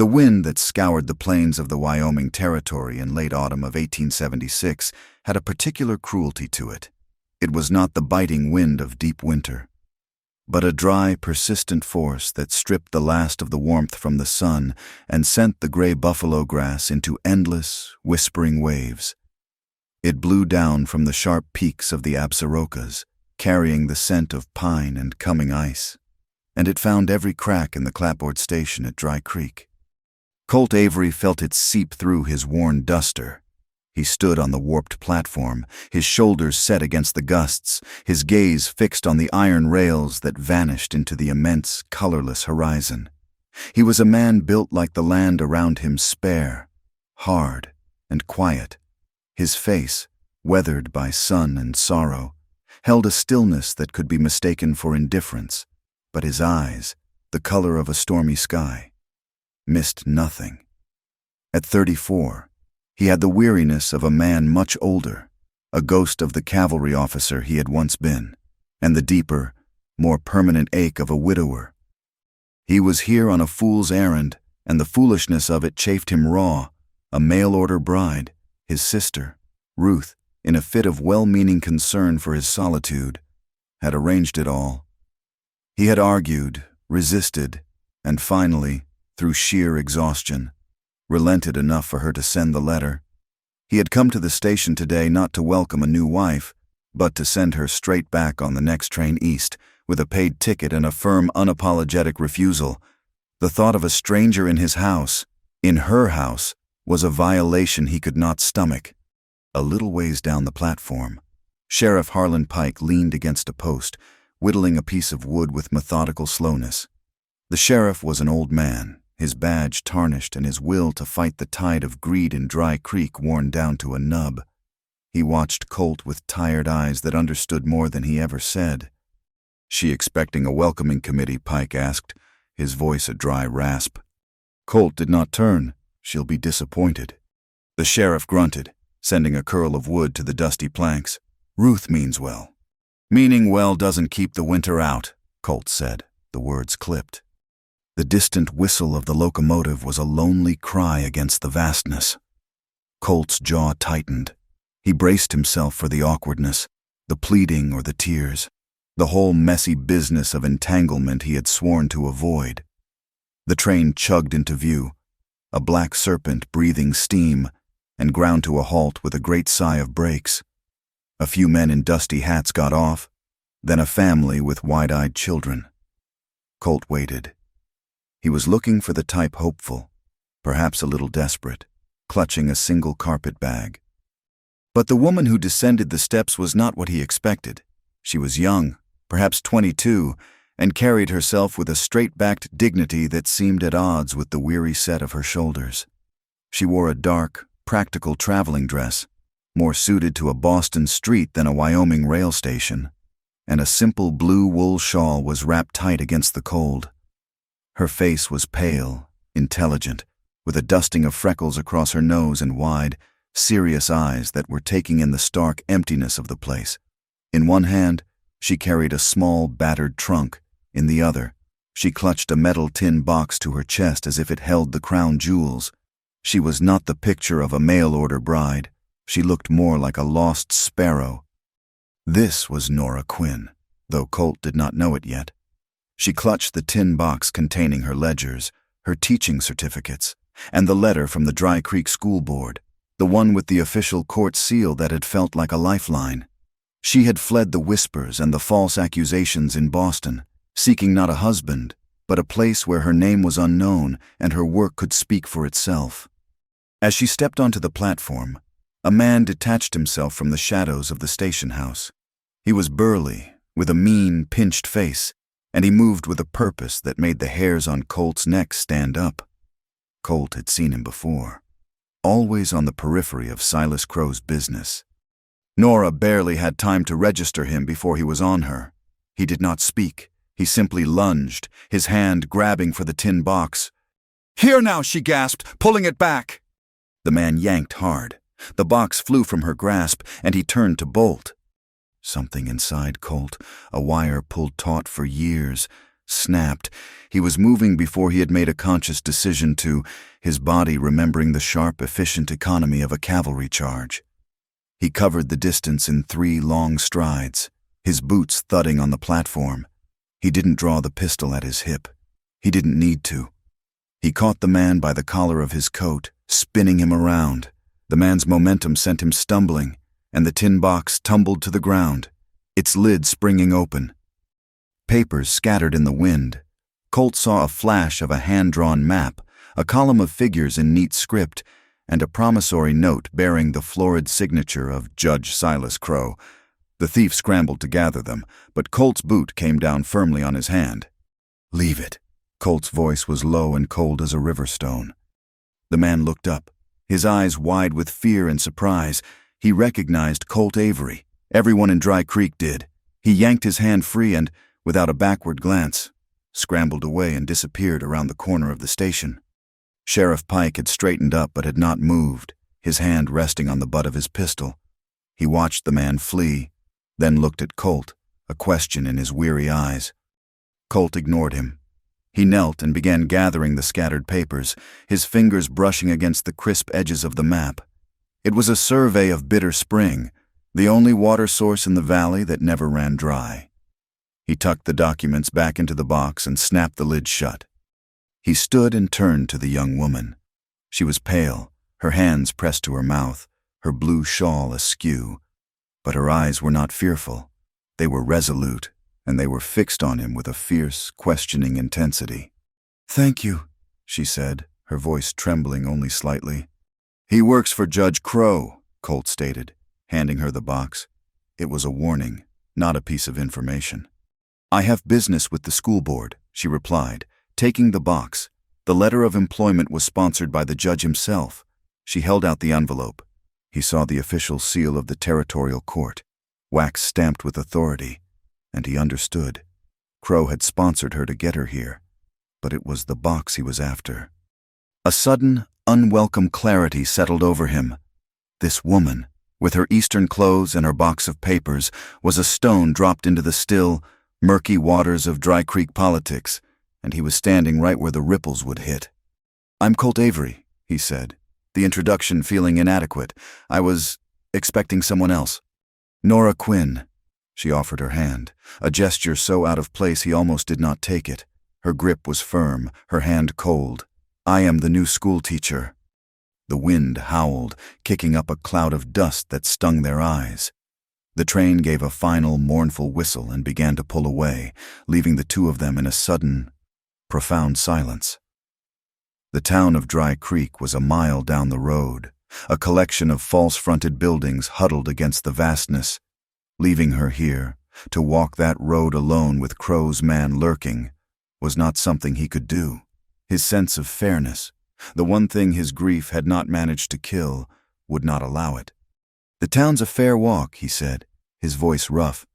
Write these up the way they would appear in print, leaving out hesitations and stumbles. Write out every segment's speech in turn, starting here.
The wind that scoured the plains of the Wyoming Territory in late autumn of 1876 had a particular cruelty to it. It was not the biting wind of deep winter, but a dry, persistent force that stripped the last of the warmth from the sun and sent the gray buffalo grass into endless, whispering waves. It blew down from the sharp peaks of the Absarokas, carrying the scent of pine and coming ice, and it found every crack in the clapboard station at Dry Creek. Colt Avery felt it seep through his worn duster. He stood on the warped platform, his shoulders set against the gusts, his gaze fixed on the iron rails that vanished into the immense, colorless horizon. He was a man built like the land around him, spare, hard, and quiet. His face, weathered by sun and sorrow, held a stillness that could be mistaken for indifference, but his eyes, the color of a stormy sky, missed nothing. At 34, he had the weariness of a man much older, a ghost of the cavalry officer he had once been, and the deeper, more permanent ache of a widower. He was here on a fool's errand, and the foolishness of it chafed him raw. A mail-order bride, his sister, Ruth, in a fit of well-meaning concern for his solitude, had arranged it all. He had argued, resisted, and finally, through sheer exhaustion, relented enough for her to send the letter. He had come to the station today not to welcome a new wife, but to send her straight back on the next train east, with a paid ticket and a firm, unapologetic refusal. The thought of a stranger in his house, in her house, was a violation he could not stomach. A little ways down the platform, Sheriff Harlan Pike leaned against a post, whittling a piece of wood with methodical slowness. The sheriff was an old man, his badge tarnished and his will to fight the tide of greed in Dry Creek worn down to a nub. He watched Colt with tired eyes that understood more than he ever said. "She expecting a welcoming committee?" Pike asked, his voice a dry rasp. Colt did not turn. "She'll be disappointed." The sheriff grunted, sending a curl of wood to the dusty planks. "Ruth means well." "Meaning well doesn't keep the winter out," Colt said, the words clipped. The distant whistle of the locomotive was a lonely cry against the vastness. Colt's jaw tightened. He braced himself for the awkwardness, the pleading or the tears, the whole messy business of entanglement he had sworn to avoid. The train chugged into view, a black serpent breathing steam, and ground to a halt with a great sigh of brakes. A few men in dusty hats got off, then a family with wide-eyed children. Colt waited. He was looking for the type hopeful, perhaps a little desperate, clutching a single carpet bag. But the woman who descended the steps was not what he expected. She was young, perhaps 22, and carried herself with a straight-backed dignity that seemed at odds with the weary set of her shoulders. She wore a dark, practical traveling dress, more suited to a Boston street than a Wyoming rail station, and a simple blue wool shawl was wrapped tight against the cold. Her face was pale, intelligent, with a dusting of freckles across her nose and wide, serious eyes that were taking in the stark emptiness of the place. In one hand, she carried a small, battered trunk. In the other, she clutched a metal tin box to her chest as if it held the crown jewels. She was not the picture of a mail-order bride. She looked more like a lost sparrow. This was Nora Quinn, though Colt did not know it yet. She clutched the tin box containing her ledgers, her teaching certificates, and the letter from the Dry Creek School Board, the one with the official court seal that had felt like a lifeline. She had fled the whispers and the false accusations in Boston, seeking not a husband, but a place where her name was unknown and her work could speak for itself. As she stepped onto the platform, a man detached himself from the shadows of the station house. He was burly, with a mean, pinched face, and he moved with a purpose that made the hairs on Colt's neck stand up. Colt had seen him before, always on the periphery of Silas Crow's business. Nora barely had time to register him before he was on her. He did not speak. He simply lunged, his hand grabbing for the tin box. "Here now," she gasped, pulling it back. The man yanked hard. The box flew from her grasp, and he turned to bolt. Something inside Colt, a wire pulled taut for years, snapped. He was moving before he had made a conscious decision to, his body remembering the sharp, efficient economy of a cavalry charge. He covered the distance in 3 long strides, his boots thudding on the platform. He didn't draw the pistol at his hip. He didn't need to. He caught the man by the collar of his coat, spinning him around. The man's momentum sent him stumbling, and the tin box tumbled to the ground, its lid springing open. Papers scattered in the wind. Colt saw a flash of a hand-drawn map, a column of figures in neat script, and a promissory note bearing the florid signature of Judge Silas Crow. The thief scrambled to gather them, but Colt's boot came down firmly on his hand. "Leave it." Colt's voice was low and cold as a river stone. The man looked up, his eyes wide with fear and surprise. He recognized Colt Avery. Everyone in Dry Creek did. He yanked his hand free and, without a backward glance, scrambled away and disappeared around the corner of the station. Sheriff Pike had straightened up but had not moved, his hand resting on the butt of his pistol. He watched the man flee, then looked at Colt, a question in his weary eyes. Colt ignored him. He knelt and began gathering the scattered papers, his fingers brushing against the crisp edges of the map. It was a survey of Bitter Spring, the only water source in the valley that never ran dry. He tucked the documents back into the box and snapped the lid shut. He stood and turned to the young woman. She was pale, her hands pressed to her mouth, her blue shawl askew. But her eyes were not fearful. They were resolute, and they were fixed on him with a fierce, questioning intensity. "Thank you," she said, her voice trembling only slightly. "He works for Judge Crow," Colt stated, handing her the box. It was a warning, not a piece of information. "I have business with the school board," she replied, taking the box. The letter of employment was sponsored by the judge himself. She held out the envelope. He saw the official seal of the territorial court, wax stamped with authority, and he understood. Crow had sponsored her to get her here, but it was the box he was after. A sudden, unwelcome clarity settled over him. This woman, with her Eastern clothes and her box of papers, was a stone dropped into the still, murky waters of Dry Creek politics, and he was standing right where the ripples would hit. "I'm Colt Avery," he said, the introduction feeling inadequate. "I was expecting someone else." "Nora Quinn." She offered her hand, a gesture so out of place he almost did not take it. Her grip was firm, her hand cold. "I am the new school teacher." The wind howled, kicking up a cloud of dust that stung their eyes. The train gave a final, mournful whistle and began to pull away, leaving the two of them in a sudden, profound silence. The town of Dry Creek was a mile down the road, a collection of false-fronted buildings huddled against the vastness. Leaving her here, to walk that road alone with Crow's man lurking, was not something he could do. His sense of fairness, the one thing his grief had not managed to kill, would not allow it. "The town's a fair walk," he said, his voice rough.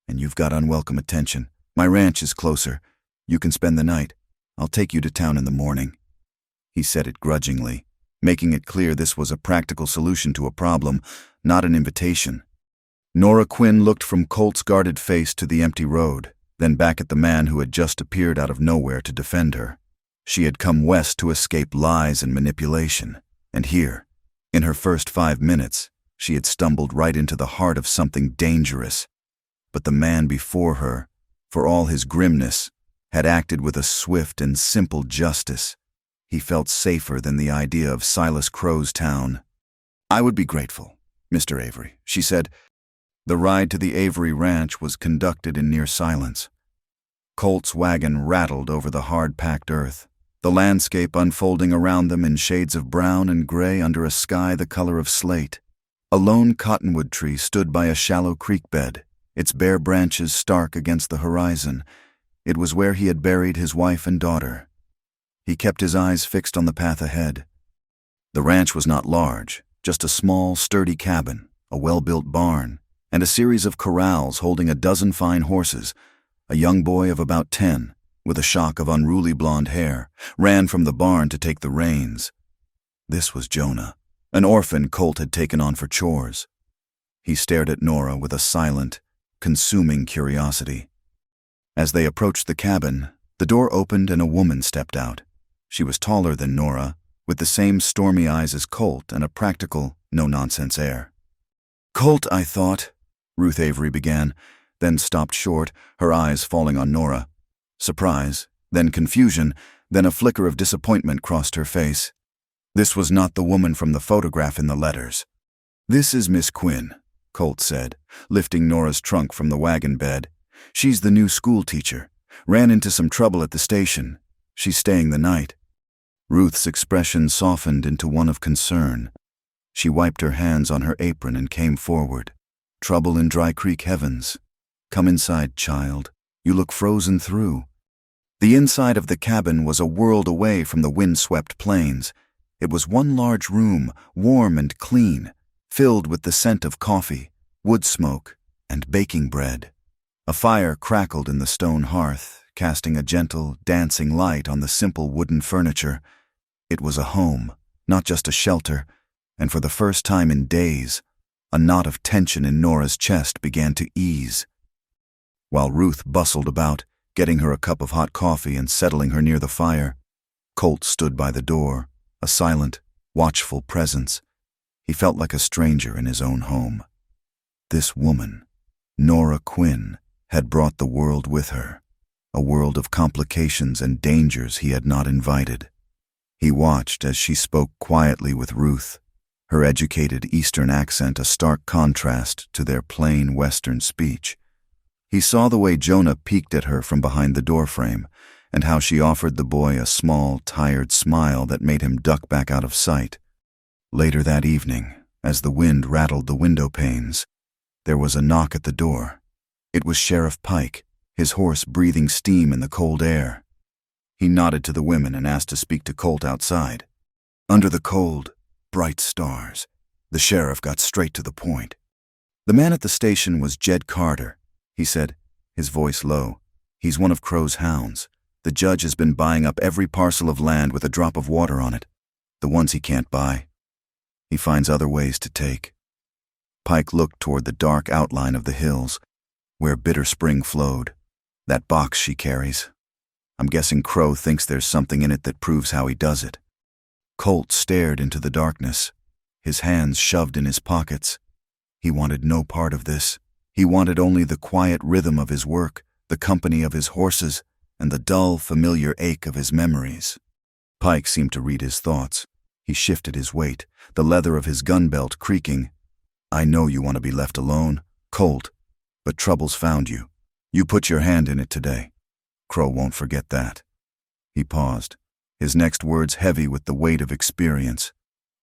"And you've got unwelcome attention. My ranch is closer. You can spend the night. I'll take you to town in the morning." He said it grudgingly, making it clear this was a practical solution to a problem, not an invitation. Nora Quinn looked from Colt's guarded face to the empty road, then back at the man who had just appeared out of nowhere to defend her. She had come west to escape lies and manipulation, and here, in her first 5 minutes, she had stumbled right into the heart of something dangerous. But the man before her, for all his grimness, had acted with a swift and simple justice. He felt safer than the idea of Silas Crow's town. "I would be grateful, Mr. Avery," she said. The ride to the Avery ranch was conducted in near silence. Colt's wagon rattled over the hard-packed earth, the landscape unfolding around them in shades of brown and gray under a sky the color of slate. A lone cottonwood tree stood by a shallow creek bed, its bare branches stark against the horizon. It was where he had buried his wife and daughter. He kept his eyes fixed on the path ahead. The ranch was not large, just a small, sturdy cabin, a well-built barn, and a series of corrals holding a dozen fine horses. A young boy of about 10, with a shock of unruly blonde hair, ran from the barn to take the reins. This was Jonah, an orphan Colt had taken on for chores. He stared at Nora with a silent, consuming curiosity. As they approached the cabin, The door opened and a woman stepped out. She was taller than Nora, with the same stormy eyes as Colt and a practical, no-nonsense air. "Colt, I thought," Ruth Avery began, then stopped short, her eyes falling on Nora. Surprise, then confusion, then a flicker of disappointment crossed her face. This was not the woman from the photograph in the letters. "This is Miss Quinn," Colt said, lifting Nora's trunk from the wagon bed. "She's the new school teacher. Ran into some trouble at the station. She's staying the night." Ruth's expression softened into one of concern. She wiped her hands on her apron and came forward. "Trouble in Dry Creek heavens. Come inside, child. You look frozen through." The inside of the cabin was a world away from the wind-swept plains. It was one large room, warm and clean, filled with the scent of coffee, wood smoke, and baking bread. A fire crackled in the stone hearth, casting a gentle, dancing light on the simple wooden furniture. It was a home, not just a shelter, and for the first time in days, a knot of tension in Nora's chest began to ease. While Ruth bustled about, getting her a cup of hot coffee and settling her near the fire, Colt stood by the door, a silent, watchful presence. He felt like a stranger in his own home. This woman, Nora Quinn, had brought the world with her, a world of complications and dangers he had not invited. He watched as she spoke quietly with Ruth, her educated Eastern accent a stark contrast to their plain Western speech. He saw the way Jonah peeked at her from behind the doorframe, and how she offered the boy a small, tired smile that made him duck back out of sight. Later that evening, as the wind rattled the window panes, there was a knock at the door. It was Sheriff Pike, his horse breathing steam in the cold air. He nodded to the women and asked to speak to Colt outside. Under the cold, bright stars, the sheriff got straight to the point. "The man at the station was Jed Carter," he said, his voice low. "He's one of Crow's hounds. The judge has been buying up every parcel of land with a drop of water on it. The ones he can't buy, he finds other ways to take." Pike looked toward the dark outline of the hills, where Bitter Spring flowed. "That box she carries. I'm guessing Crow thinks there's something in it that proves how he does it." Colt stared into the darkness, his hands shoved in his pockets. He wanted no part of this. He wanted only the quiet rhythm of his work, the company of his horses, and the dull, familiar ache of his memories. Pike seemed to read his thoughts. He shifted his weight, the leather of his gun belt creaking. "I know you want to be left alone, Colt, but trouble's found you. You put your hand in it today. Crow won't forget that." He paused, his next words heavy with the weight of experience.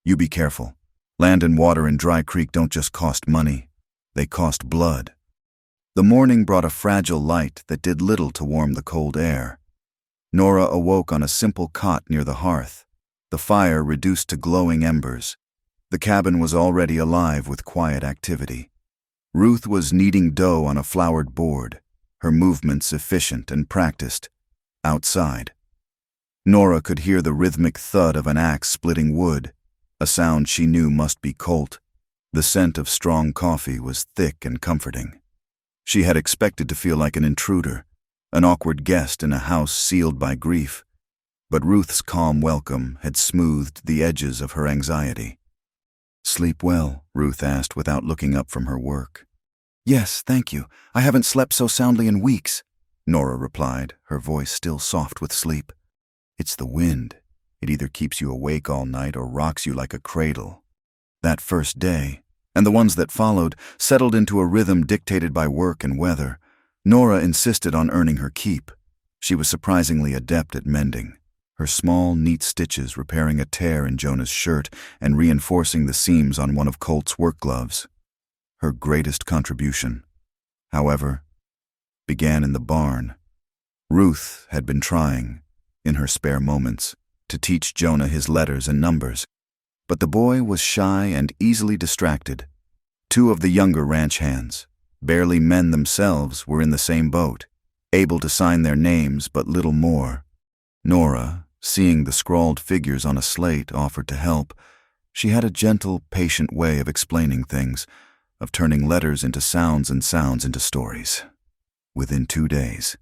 "You be careful. Land and water in Dry Creek don't just cost money. They cost blood." The morning brought a fragile light that did little to warm the cold air. Nora awoke on a simple cot near the hearth, the fire reduced to glowing embers. The cabin was already alive with quiet activity. Ruth was kneading dough on a floured board, her movements efficient and practiced. Outside, Nora could hear the rhythmic thud of an axe splitting wood, a sound she knew must be Colt. The scent of strong coffee was thick and comforting. She had expected to feel like an intruder, an awkward guest in a house sealed by grief, but Ruth's calm welcome had smoothed the edges of her anxiety. "Sleep well?" Ruth asked without looking up from her work. "Yes, thank you. I haven't slept so soundly in weeks," Nora replied, her voice still soft with sleep. "It's the wind. It either keeps you awake all night or rocks you like a cradle." That first day, and the ones that followed, settled into a rhythm dictated by work and weather. Nora insisted on earning her keep. She was surprisingly adept at mending, her small, neat stitches repairing a tear in Jonah's shirt and reinforcing the seams on one of Colt's work gloves. Her greatest contribution, however, began in the barn. Ruth had been trying, in her spare moments, to teach Jonah his letters and numbers, but the boy was shy and easily distracted. Two of the younger ranch hands, barely men themselves, were in the same boat, able to sign their names but little more. Nora, seeing the scrawled figures on a slate, offered to help. She had a gentle, patient way of explaining things, of turning letters into sounds and sounds into stories. Within 2 days,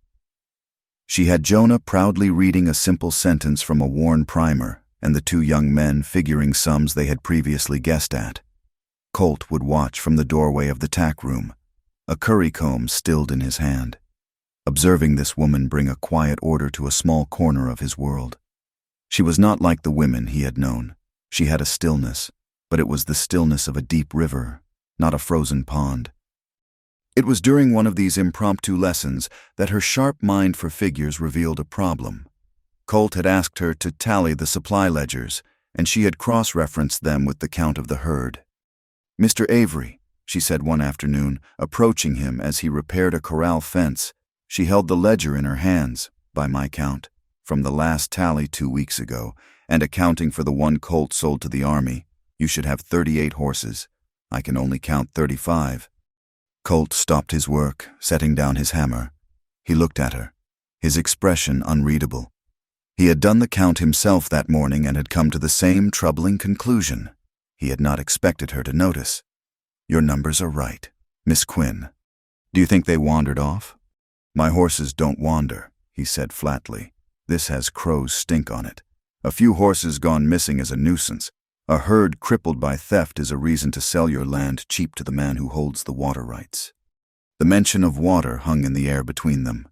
She had Jonah proudly reading a simple sentence from a worn primer, and the two young men figuring sums they had previously guessed at. Colt would watch from the doorway of the tack room, a currycomb stilled in his hand, observing this woman bring a quiet order to a small corner of his world. She was not like the women he had known. She had a stillness, but it was the stillness of a deep river, not a frozen pond. It was during one of these impromptu lessons that her sharp mind for figures revealed a problem. Colt had asked her to tally the supply ledgers, and she had cross-referenced them with the count of the herd. "Mr. Avery," she said one afternoon, approaching him as he repaired a corral fence. She held the ledger in her hands, by my count, from the last tally 2 weeks ago, and accounting for the one colt sold to the army. "You should have 38 horses. I can only count 35. Colt stopped his work, setting down his hammer. He looked at her, his expression unreadable. He had done the count himself that morning and had come to the same troubling conclusion. He had not expected her to notice. "Your numbers are right, Miss Quinn. Do you think they wandered off?" "My horses don't wander," he said flatly. "This has crow's stink on it. A few horses gone missing is a nuisance. A herd crippled by theft is a reason to sell your land cheap to the man who holds the water rights." The mention of water hung in the air between them.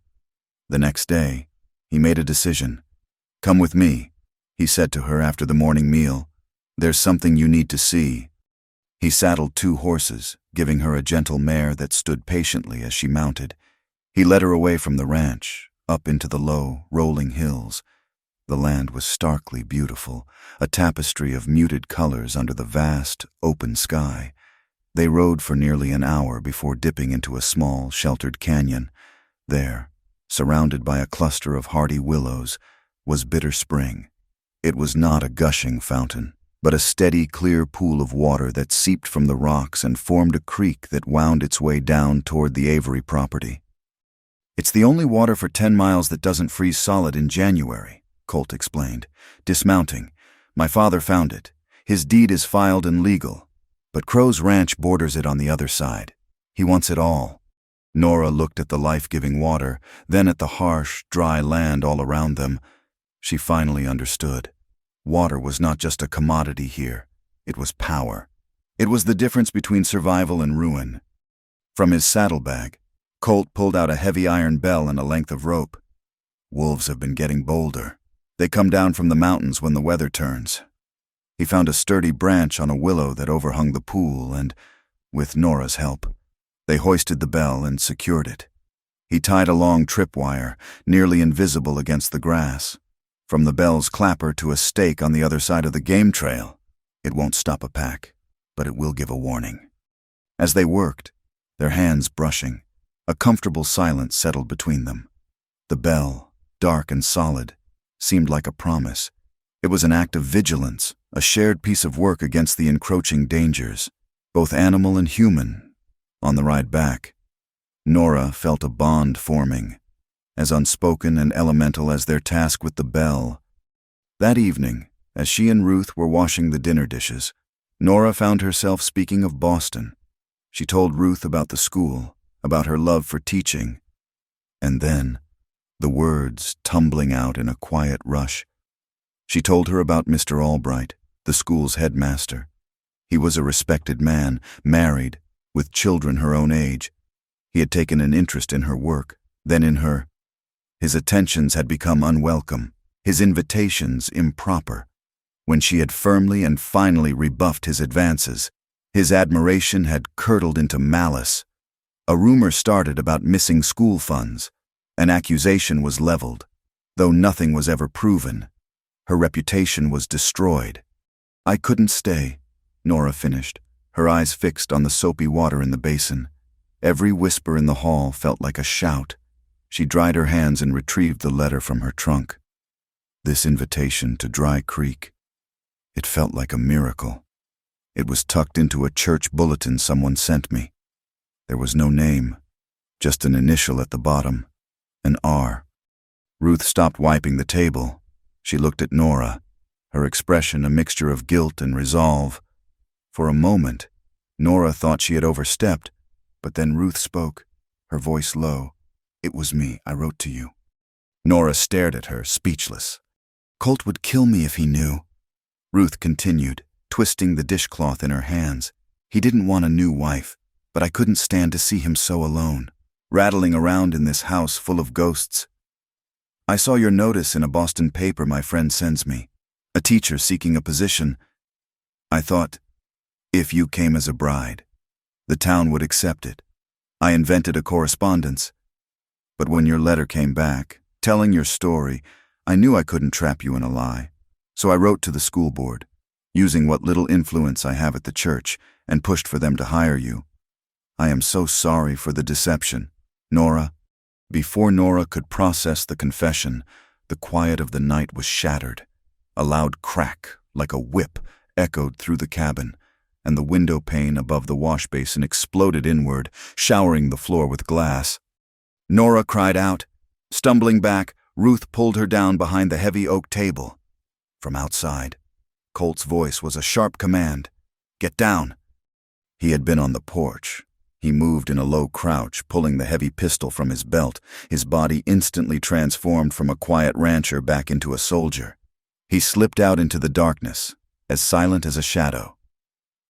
The next day, he made a decision. "Come with me," he said to her after the morning meal. "There's something you need to see." He saddled 2 horses, giving her a gentle mare that stood patiently as she mounted. He led her away from the ranch, up into the low, rolling hills. The land was starkly beautiful, a tapestry of muted colors under the vast, open sky. They rode for nearly an hour before dipping into a small, sheltered canyon. There, surrounded by a cluster of hardy willows, was Bitter Spring. It was not a gushing fountain, but a steady, clear pool of water that seeped from the rocks and formed a creek that wound its way down toward the Avery property. "It's the only water for 10 miles that doesn't freeze solid in January," Colt explained, dismounting. "My father found it. His deed is filed and legal, but Crow's ranch borders it on the other side. He wants it all." Nora looked at the life-giving water, then at the harsh, dry land all around them. She finally understood. Water was not just a commodity here. It was power. It was the difference between survival and ruin. From his saddlebag, Colt pulled out a heavy iron bell and a length of rope. "Wolves have been getting bolder. They come down from the mountains when the weather turns." He found a sturdy branch on a willow that overhung the pool and, with Nora's help, they hoisted the bell and secured it. He tied a long tripwire, nearly invisible against the grass, from the bell's clapper to a stake on the other side of the game trail. It won't stop a pack, but it will give a warning. As they worked, their hands brushing, a comfortable silence settled between them. The bell, dark and solid, seemed like a promise. It was an act of vigilance, a shared piece of work against the encroaching dangers, both animal and human. On the ride back, Nora felt a bond forming, as unspoken and elemental as their task with the bell. That evening, as she and Ruth were washing the dinner dishes, Nora found herself speaking of Boston. She told Ruth about the school, about her love for teaching, and then, the words tumbling out in a quiet rush. She told her about Mr. Albright, the school's headmaster. He was a respected man, married, with children her own age. He had taken an interest in her work, then in her. His attentions had become unwelcome, his invitations improper. When she had firmly and finally rebuffed his advances, his admiration had curdled into malice. A rumor started about missing school funds. An accusation was leveled, though nothing was ever proven. Her reputation was destroyed. "I couldn't stay," Nora finished, her eyes fixed on the soapy water in the basin. Every whisper in the hall felt like a shout. She dried her hands and retrieved the letter from her trunk. This invitation to Dry Creek. It felt like a miracle. It was tucked into a church bulletin someone sent me. There was no name, just an initial at the bottom. An R. Ruth stopped wiping the table. She looked at Nora, her expression a mixture of guilt and resolve. For a moment, Nora thought she had overstepped, but then Ruth spoke, her voice low. "It was me. I wrote to you." Nora stared at her, speechless. Colt would kill me if he knew. Ruth continued, twisting the dishcloth in her hands. He didn't want a new wife, but I couldn't stand to see him so alone, rattling around in this house full of ghosts. I saw your notice in a Boston paper my friend sends me. A teacher seeking a position. I thought, if you came as a bride, the town would accept it. I invented a correspondence. But when your letter came back, telling your story, I knew I couldn't trap you in a lie. So I wrote to the school board, using what little influence I have at the church, and pushed for them to hire you. I am so sorry for the deception, Nora. Before Nora could process the confession, the quiet of the night was shattered. A loud crack, like a whip, echoed through the cabin, and the window pane above the wash basin exploded inward, showering the floor with glass. Nora cried out. Stumbling back, Ruth pulled her down behind the heavy oak table. From outside, Colt's voice was a sharp command. Get down. He had been on the porch. He moved in a low crouch, pulling the heavy pistol from his belt, his body instantly transformed from a quiet rancher back into a soldier. He slipped out into the darkness, as silent as a shadow.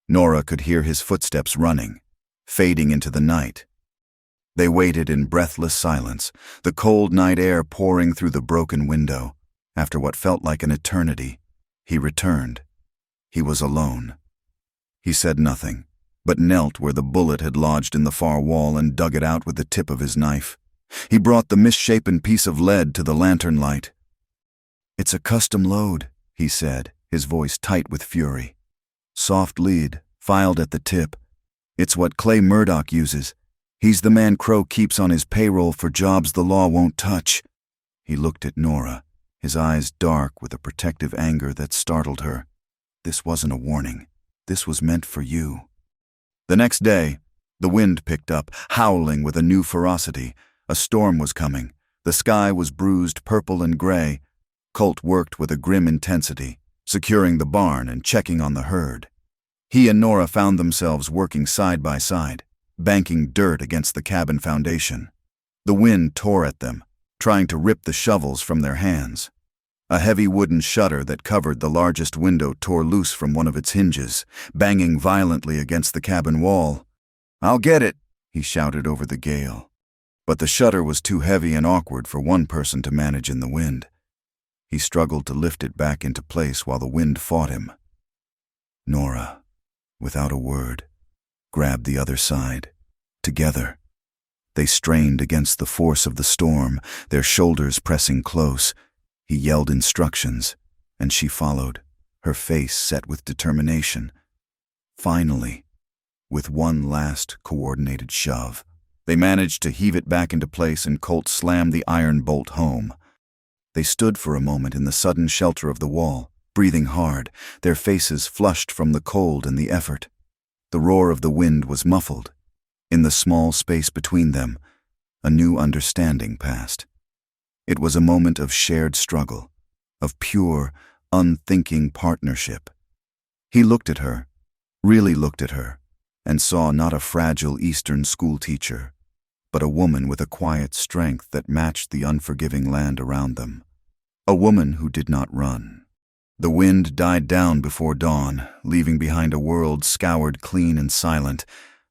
Nora could hear his footsteps running, fading into the night. They waited in breathless silence, the cold night air pouring through the broken window. After what felt like an eternity, he returned. He was alone. He said nothing, but knelt where the bullet had lodged in the far wall and dug it out with the tip of his knife. He brought the misshapen piece of lead to the lantern light. It's a custom load, he said, his voice tight with fury. Soft lead, filed at the tip. It's what Clay Murdoch uses. He's the man Crow keeps on his payroll for jobs the law won't touch. He looked at Nora, his eyes dark with a protective anger that startled her. This wasn't a warning. This was meant for you. The next day, the wind picked up, howling with a new ferocity. A storm was coming. The sky was bruised purple and gray. Colt worked with a grim intensity, securing the barn and checking on the herd. He and Nora found themselves working side by side, banking dirt against the cabin foundation. The wind tore at them, trying to rip the shovels from their hands. A heavy wooden shutter that covered the largest window tore loose from one of its hinges, banging violently against the cabin wall. "I'll get it," he shouted over the gale. But the shutter was too heavy and awkward for one person to manage in the wind. He struggled to lift it back into place while the wind fought him. Nora, without a word, grabbed the other side. Together, they strained against the force of the storm, their shoulders pressing close. He yelled instructions, and she followed, her face set with determination. Finally, with one last coordinated shove, they managed to heave it back into place and Colt slammed the iron bolt home. They stood for a moment in the sudden shelter of the wall, breathing hard, their faces flushed from the cold and the effort. The roar of the wind was muffled. In the small space between them, a new understanding passed. It was a moment of shared struggle, of pure, unthinking partnership. He looked at her, really looked at her, and saw not a fragile Eastern schoolteacher, but a woman with a quiet strength that matched the unforgiving land around them. A woman who did not run. The wind died down before dawn, leaving behind a world scoured clean and silent.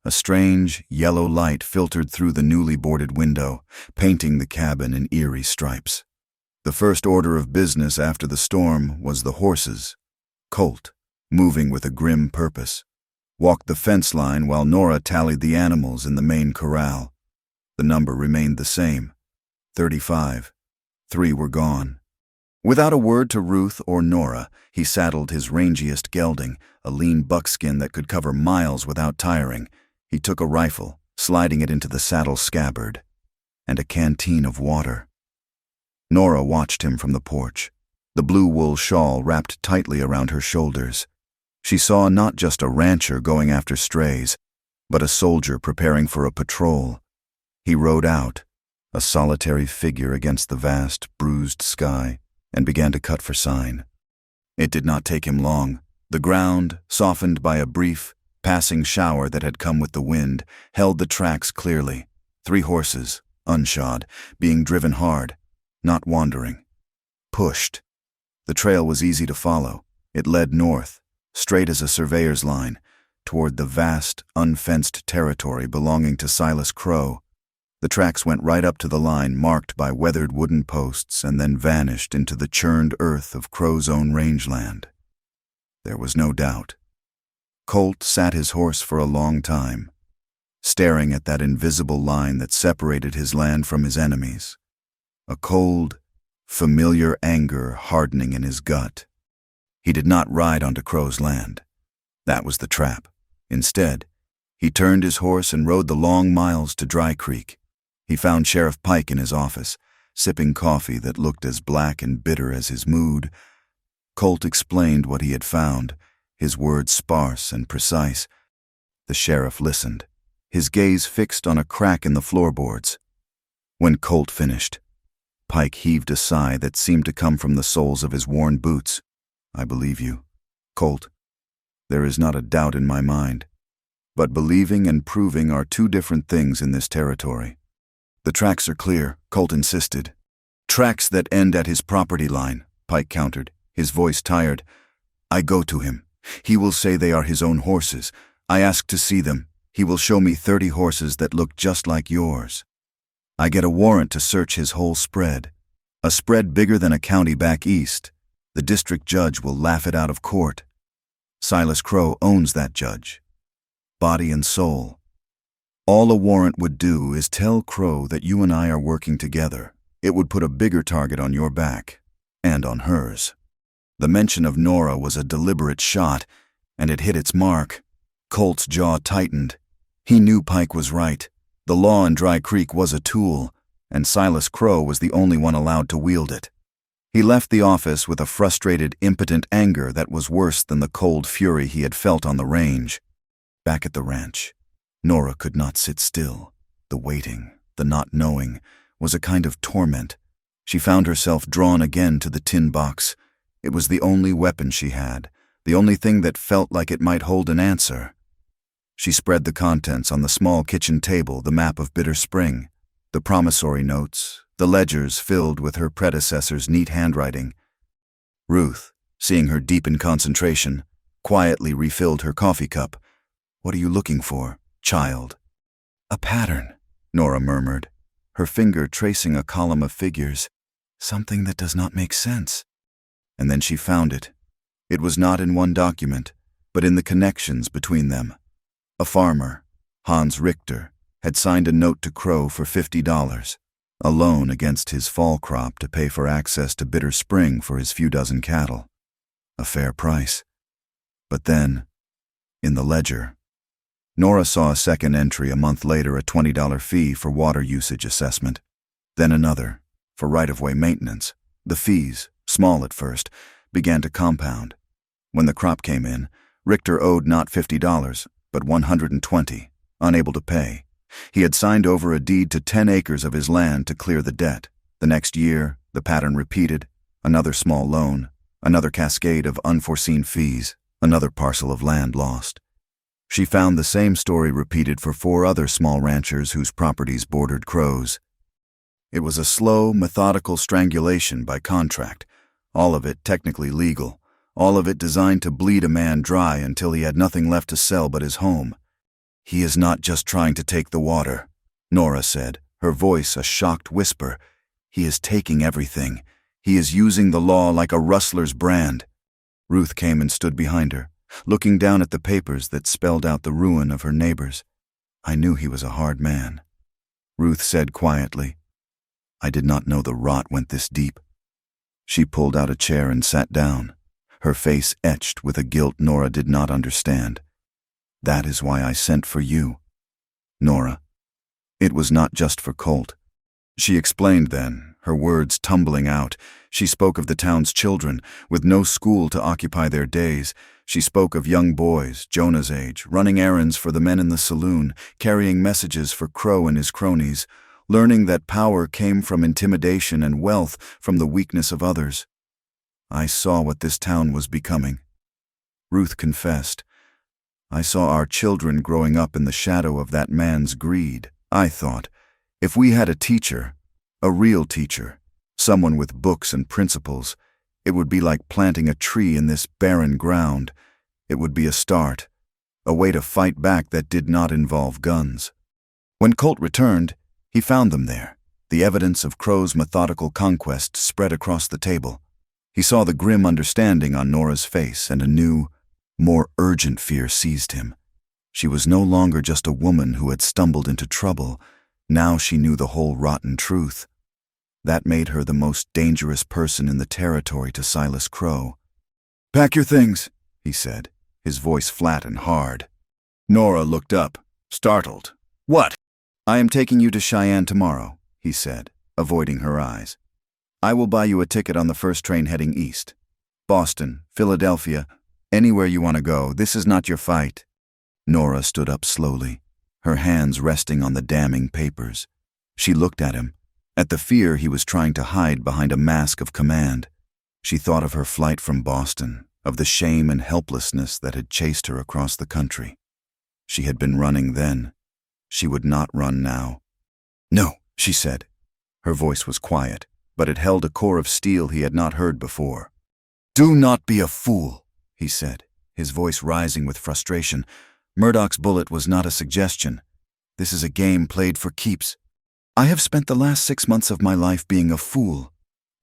A strange, yellow light filtered through the newly boarded window, painting the cabin in eerie stripes. The first order of business after the storm was the horses. Colt, moving with a grim purpose, walked the fence line while Nora tallied the animals in the main corral. The number remained the same, 35. 3 were gone. Without a word to Ruth or Nora, he saddled his rangiest gelding, a lean buckskin that could cover miles without tiring. He took a rifle, sliding it into the saddle scabbard, and a canteen of water. Nora watched him from the porch, the blue wool shawl wrapped tightly around her shoulders. She saw not just a rancher going after strays, but a soldier preparing for a patrol. He rode out, a solitary figure against the vast, bruised sky, and began to cut for sign. It did not take him long. The ground, softened by a brief, passing shower that had come with the wind, held the tracks clearly. 3 horses, unshod, being driven hard. not wandering. Pushed. The trail was easy to follow. It led north, straight as a surveyor's line, toward the vast, unfenced territory belonging to Silas Crow. The tracks went right up to the line marked by weathered wooden posts and then vanished into the churned earth of Crow's own rangeland. There was no doubt. Colt sat his horse for a long time, staring at that invisible line that separated his land from his enemies. A cold, familiar anger hardening in his gut. He did not ride onto Crow's land. That was the trap. Instead, he turned his horse and rode the long miles to Dry Creek. He found Sheriff Pike in his office, sipping coffee that looked as black and bitter as his mood. Colt explained what he had found, his words sparse and precise. The sheriff listened, his gaze fixed on a crack in the floorboards. When Colt finished, Pike heaved a sigh that seemed to come from the soles of his worn boots. "I believe you, Colt. There is not a doubt in my mind. But believing and proving are two different things in this territory." "The tracks are clear," Colt insisted. "Tracks that end at his property line," Pike countered, his voice tired. "I go to him. He will say they are his own horses. I ask to see them. He will show me 30 horses that look just like yours. I get a warrant to search his whole spread. A spread bigger than a county back east. The district judge will laugh it out of court. Silas Crow owns that judge. Body and soul. All a warrant would do is tell Crow that you and I are working together. It would put a bigger target on your back, and on hers." The mention of Nora was a deliberate shot, and it hit its mark. Colt's jaw tightened. He knew Pike was right. The law in Dry Creek was a tool, and Silas Crow was the only one allowed to wield it. He left the office with a frustrated, impotent anger that was worse than the cold fury he had felt on the range. Back at the ranch, Nora could not sit still. The waiting, the not knowing, was a kind of torment. She found herself drawn again to the tin box. It was the only weapon she had, the only thing that felt like it might hold an answer. She spread the contents on the small kitchen table, the map of Bitter Spring, the promissory notes, the ledgers filled with her predecessor's neat handwriting. Ruth, seeing her deep in concentration, quietly refilled her coffee cup. "What are you looking for, child?" "A pattern," Nora murmured, her finger tracing a column of figures. "Something that does not make sense." And then she found it. It was not in one document, but in the connections between them. A farmer, Hans Richter, had signed a note to Crow for $50, a loan against his fall crop to pay for access to Bitter Spring for his few dozen cattle. A fair price. But then, in the ledger, Nora saw a second entry a month later, a $20 fee for water usage assessment. Then another, for right-of-way maintenance. The fees, small at first, began to compound. When the crop came in, Richter owed not $50, but $120, unable to pay. He had signed over a deed to 10 acres of his land to clear the debt. The next year, the pattern repeated. Another small loan, another cascade of unforeseen fees, another parcel of land lost. She found the same story repeated for 4 other small ranchers whose properties bordered Crow's. It was a slow, methodical strangulation by contract, all of it technically legal, all of it designed to bleed a man dry until he had nothing left to sell but his home. "He is not just trying to take the water," Nora said, her voice a shocked whisper. "He is taking everything. He is using the law like a rustler's brand." Ruth came and stood behind her, looking down at the papers that spelled out the ruin of her neighbors. "I knew he was a hard man," Ruth said quietly. "I did not know the rot went this deep." She pulled out a chair and sat down, her face etched with a guilt Nora did not understand. "That is why I sent for you, Nora. It was not just for Colt." She explained then, her words tumbling out. She spoke of the town's children, with no school to occupy their days. She spoke of young boys, Jonah's age, running errands for the men in the saloon, carrying messages for Crow and his cronies, learning that power came from intimidation and wealth from the weakness of others. "I saw what this town was becoming," Ruth confessed. "I saw our children growing up in the shadow of that man's greed. I thought, if we had a teacher, a real teacher, Someone with books and principles. It would be like planting a tree in this barren ground. It would be a start, a way to fight back that did not involve guns. When Colt returned, he found them there, the evidence of Crow's methodical conquest spread across the table. He saw the grim understanding on Nora's face, and a new, more urgent fear seized him. She was no longer just a woman who had stumbled into trouble. Now she knew the whole rotten truth. That made her the most dangerous person in the territory to Silas Crow. "Pack your things," he said, his voice flat and hard. Nora looked up, startled. "What?" "I am taking you to Cheyenne tomorrow," he said, avoiding her eyes. "I will buy you a ticket on the first train heading east. Boston, Philadelphia, anywhere you want to go. This is not your fight." Nora stood up slowly, her hands resting on the damning papers. She looked at him, at the fear he was trying to hide behind a mask of command. She thought of her flight from Boston, of the shame and helplessness that had chased her across the country. She had been running then. She would not run now. "No," she said. Her voice was quiet, but it held a core of steel he had not heard before. "Do not be a fool," he said, his voice rising with frustration. "Murdoch's bullet was not a suggestion. This is a game played for keeps. I have spent the last 6 months of my life being a fool."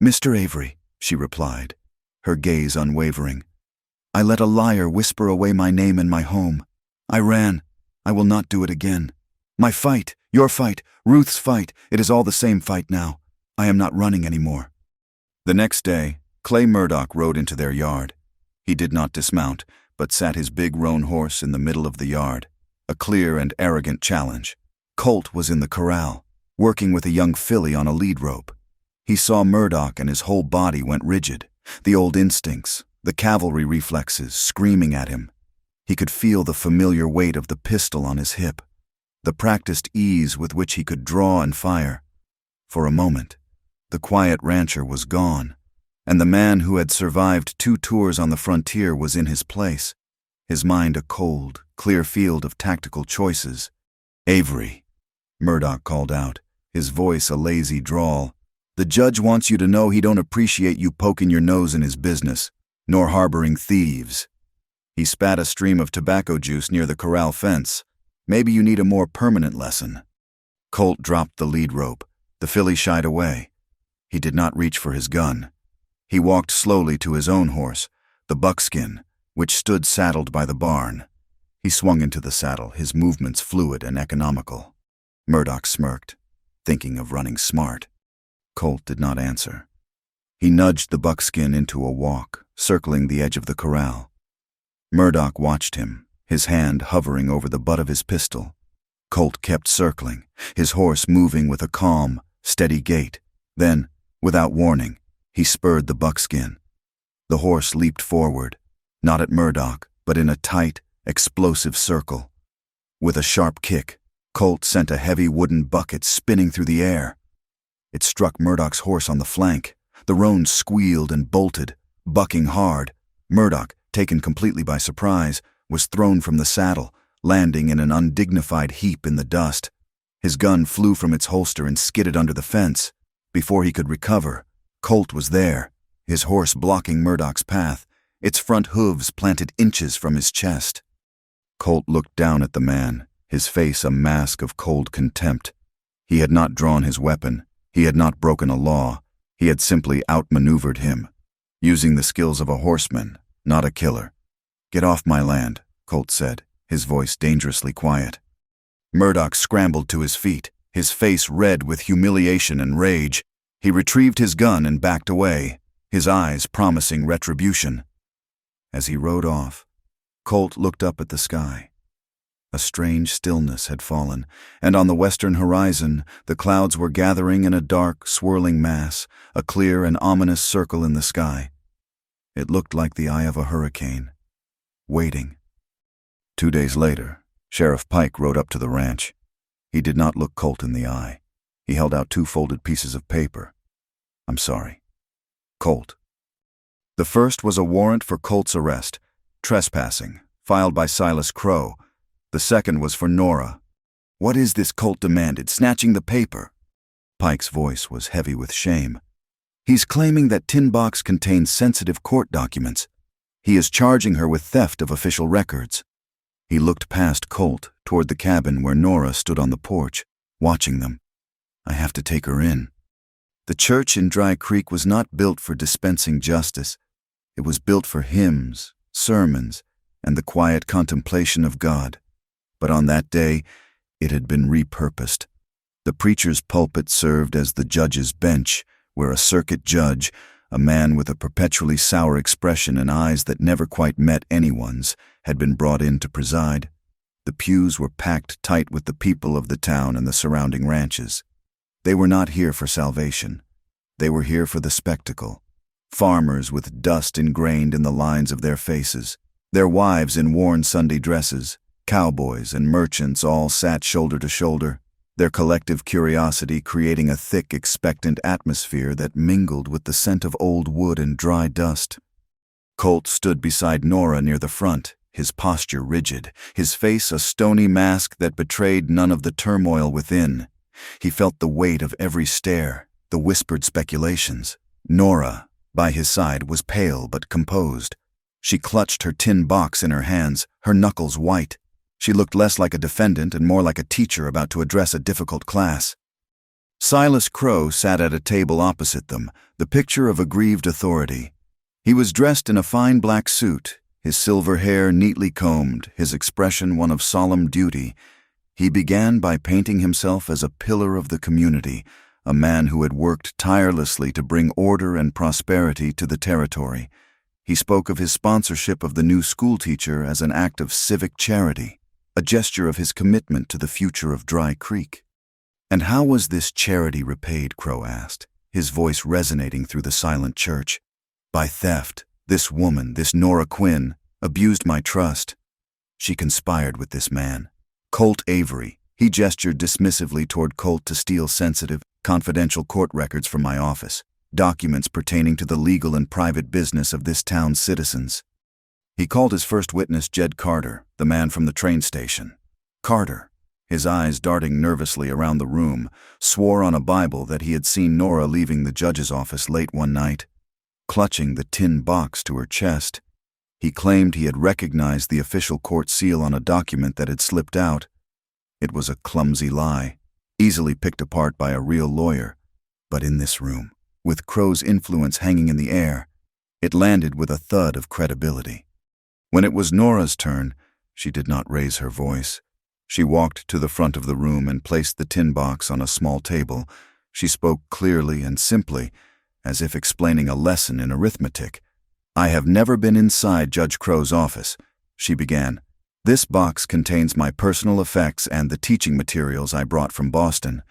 "Mr. Avery," she replied, her gaze unwavering. "I let a liar whisper away my name and my home. I ran. I will not do it again. My fight, your fight, Ruth's fight, it is all the same fight now. I am not running anymore." The next day, Clay Murdoch rode into their yard. He did not dismount, but sat his big roan horse in the middle of the yard, a clear and arrogant challenge. Colt was in the corral, working with a young filly on a lead rope. He saw Murdoch and his whole body went rigid, the old instincts, the cavalry reflexes screaming at him. He could feel the familiar weight of the pistol on his hip, the practiced ease with which he could draw and fire. For a moment, the quiet rancher was gone, and the man who had survived 2 tours on the frontier was in his place, his mind a cold, clear field of tactical choices. "Avery," Murdoch called out, his voice a lazy drawl. "The judge wants you to know he don't appreciate you poking your nose in his business, nor harboring thieves." He spat a stream of tobacco juice near the corral fence. "Maybe you need a more permanent lesson." Colt dropped the lead rope. The filly shied away. He did not reach for his gun. He walked slowly to his own horse, the buckskin, which stood saddled by the barn. He swung into the saddle, his movements fluid and economical. Murdoch smirked, thinking of running smart. Colt did not answer. He nudged the buckskin into a walk, circling the edge of the corral. Murdoch watched him, his hand hovering over the butt of his pistol. Colt kept circling, his horse moving with a calm, steady gait. Then, without warning, he spurred the buckskin. The horse leaped forward, not at Murdoch, but in a tight, explosive circle. With a sharp kick, Colt sent a heavy wooden bucket spinning through the air. It struck Murdoch's horse on the flank. The roan squealed and bolted, bucking hard. Murdoch, taken completely by surprise, was thrown from the saddle, landing in an undignified heap in the dust. His gun flew from its holster and skidded under the fence. Before he could recover, Colt was there, his horse blocking Murdoch's path, its front hooves planted inches from his chest. Colt looked down at the man, his face a mask of cold contempt. He had not drawn his weapon. He had not broken a law. He had simply outmaneuvered him, using the skills of a horseman, not a killer. "Get off my land," Colt said, his voice dangerously quiet. Murdoch scrambled to his feet, his face red with humiliation and rage. He retrieved his gun and backed away, his eyes promising retribution. As he rode off, Colt looked up at the sky. A strange stillness had fallen, and on the western horizon, the clouds were gathering in a dark, swirling mass, a clear and ominous circle in the sky. It looked like the eye of a hurricane, waiting. 2 days later, Sheriff Pike rode up to the ranch. He did not look Colt in the eye. He held out 2 folded pieces of paper. "I'm sorry. Colt." The first was a warrant for Colt's arrest, trespassing, filed by Silas Crow. The second was for Nora. "What is this?" Colt demanded, snatching the paper. Pike's voice was heavy with shame. He's claiming that tin box contains sensitive court documents. He is charging her with theft of official records. He looked past Colt toward the cabin where Nora stood on the porch, watching them. I have to take her in. The church in Dry Creek was not built for dispensing justice. It was built for hymns, sermons, and the quiet contemplation of God. But on that day, it had been repurposed. The preacher's pulpit served as the judge's bench, where a circuit judge, a man with a perpetually sour expression and eyes that never quite met anyone's, had been brought in to preside. The pews were packed tight with the people of the town and the surrounding ranches. They were not here for salvation. They were here for the spectacle. Farmers with dust ingrained in the lines of their faces, their wives in worn Sunday dresses, cowboys and merchants all sat shoulder to shoulder, their collective curiosity creating a thick, expectant atmosphere that mingled with the scent of old wood and dry dust. Colt stood beside Nora near the front, his posture rigid, his face a stony mask that betrayed none of the turmoil within. He felt the weight of every stare, the whispered speculations. Nora, by his side, was pale but composed. She clutched her tin box in her hands, her knuckles white. She looked less like a defendant and more like a teacher about to address a difficult class. Silas Crow sat at a table opposite them, the picture of aggrieved authority. He was dressed in a fine black suit, his silver hair neatly combed, his expression one of solemn duty. He began by painting himself as a pillar of the community, a man who had worked tirelessly to bring order and prosperity to the territory. He spoke of his sponsorship of the new schoolteacher as an act of civic charity, a gesture of his commitment to the future of Dry Creek. And how was this charity repaid, Crow asked, his voice resonating through the silent church. By theft. This woman, this Nora Quinn, abused my trust. She conspired with this man, Colt Avery. He gestured dismissively toward Colt to steal sensitive, confidential court records from my office, documents pertaining to the legal and private business of this town's citizens. He called his first witness Jed Carter, the man from the train station. Carter, his eyes darting nervously around the room, swore on a Bible that he had seen Nora leaving the judge's office late one night, clutching the tin box to her chest. He claimed he had recognized the official court seal on a document that had slipped out. It was a clumsy lie, easily picked apart by a real lawyer. But in this room, with Crow's influence hanging in the air, it landed with a thud of credibility. When it was Nora's turn, she did not raise her voice. She walked to the front of the room and placed the tin box on a small table. She spoke clearly and simply, as if explaining a lesson in arithmetic. I have never been inside Judge Crow's office, she began. This box contains my personal effects and the teaching materials I brought from Boston.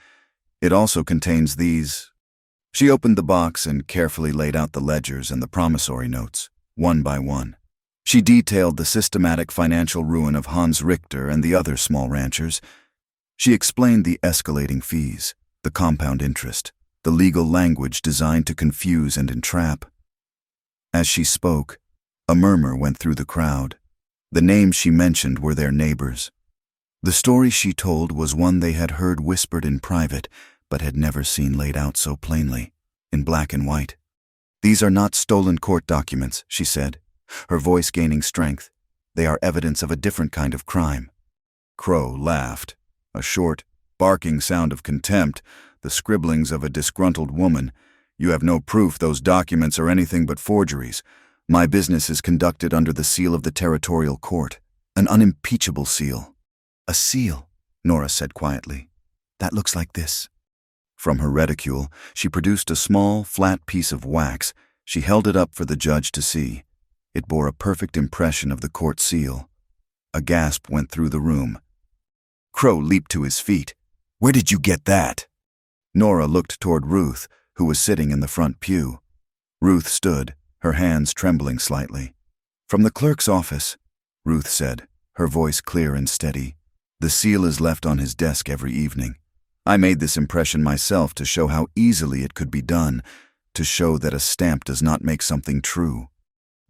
It also contains these. She opened the box and carefully laid out the ledgers and the promissory notes, one by one. She detailed the systematic financial ruin of Hans Richter and the other small ranchers. She explained the escalating fees, the compound interest, the legal language designed to confuse and entrap. As she spoke, a murmur went through the crowd. The names she mentioned were their neighbors. The story she told was one they had heard whispered in private, but had never seen laid out so plainly, in black and white. These are not stolen court documents, she said, her voice gaining strength. They are evidence of a different kind of crime. Crow laughed, a short, barking sound of contempt, the scribblings of a disgruntled woman. You have no proof those documents are anything but forgeries. My business is conducted under the seal of the territorial court, an unimpeachable seal. A seal, Nora said quietly. That looks like this. From her reticule, she produced a small, flat piece of wax. She held it up for the judge to see. It bore a perfect impression of the court seal. A gasp went through the room. Crow leaped to his feet. Where did you get that? Nora looked toward Ruth, who was sitting in the front pew. Ruth stood, her hands trembling slightly. From the clerk's office, Ruth said, her voice clear and steady. The seal is left on his desk every evening. I made this impression myself to show how easily it could be done, to show that a stamp does not make something true.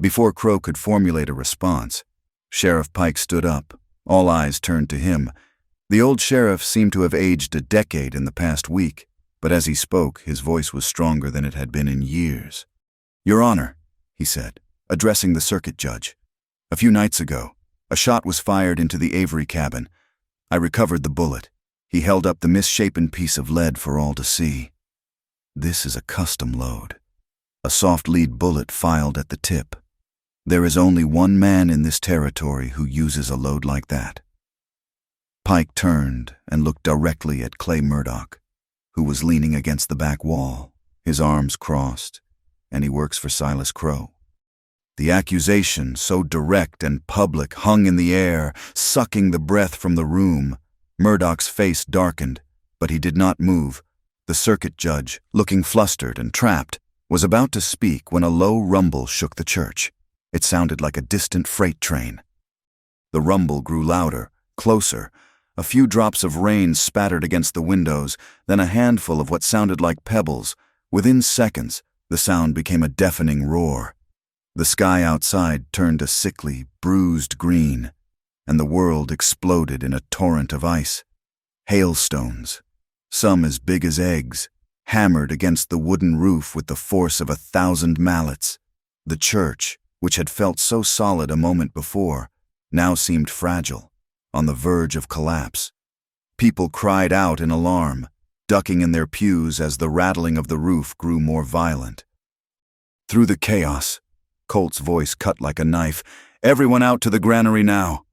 Before Crow could formulate a response, Sheriff Pike stood up. All eyes turned to him. The old sheriff seemed to have aged a decade in the past week. but as he spoke, his voice was stronger than it had been in years. "Your Honor," he said, addressing the circuit judge, "a few nights ago, a shot was fired into the Avery cabin. I recovered the bullet." He held up the misshapen piece of lead for all to see. "This is a custom load. A soft lead bullet filed at the tip. There is only one man in this territory who uses a load like that." Pike turned and looked directly at Clay Murdoch, who was leaning against the back wall, his arms crossed, and he works for Silas Crow. The accusation, so direct and public, hung in the air, sucking the breath from the room. Murdoch's face darkened, but he did not move. The circuit judge, looking flustered and trapped, was about to speak when a low rumble shook the church. It sounded like a distant freight train. The rumble grew louder, closer. A few drops of rain spattered against the windows, then a handful of what sounded like pebbles. Within seconds, the sound became a deafening roar. The sky outside turned a sickly, bruised green, and the world exploded in a torrent of ice. Hailstones, some as big as eggs, hammered against the wooden roof with the force of 1,000 mallets. The church, which had felt so solid a moment before, now seemed fragile, on the verge of collapse. People cried out in alarm, ducking in their pews as the rattling of the roof grew more violent. Through the chaos, Colt's voice cut like a knife. "Everyone out to the granary now."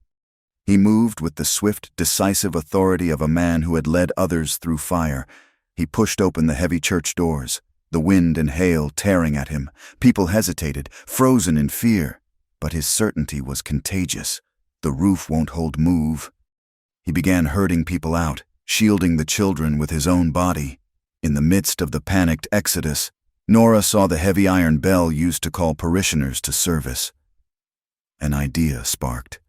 He moved with the swift, decisive authority of a man who had led others through fire. He pushed open the heavy church doors, the wind and hail tearing at him. People hesitated, frozen in fear, but his certainty was contagious. The roof won't hold move. He began herding people out, shielding the children with his own body. In the midst of the panicked exodus, Nora saw the heavy iron bell used to call parishioners to service. An idea sparked.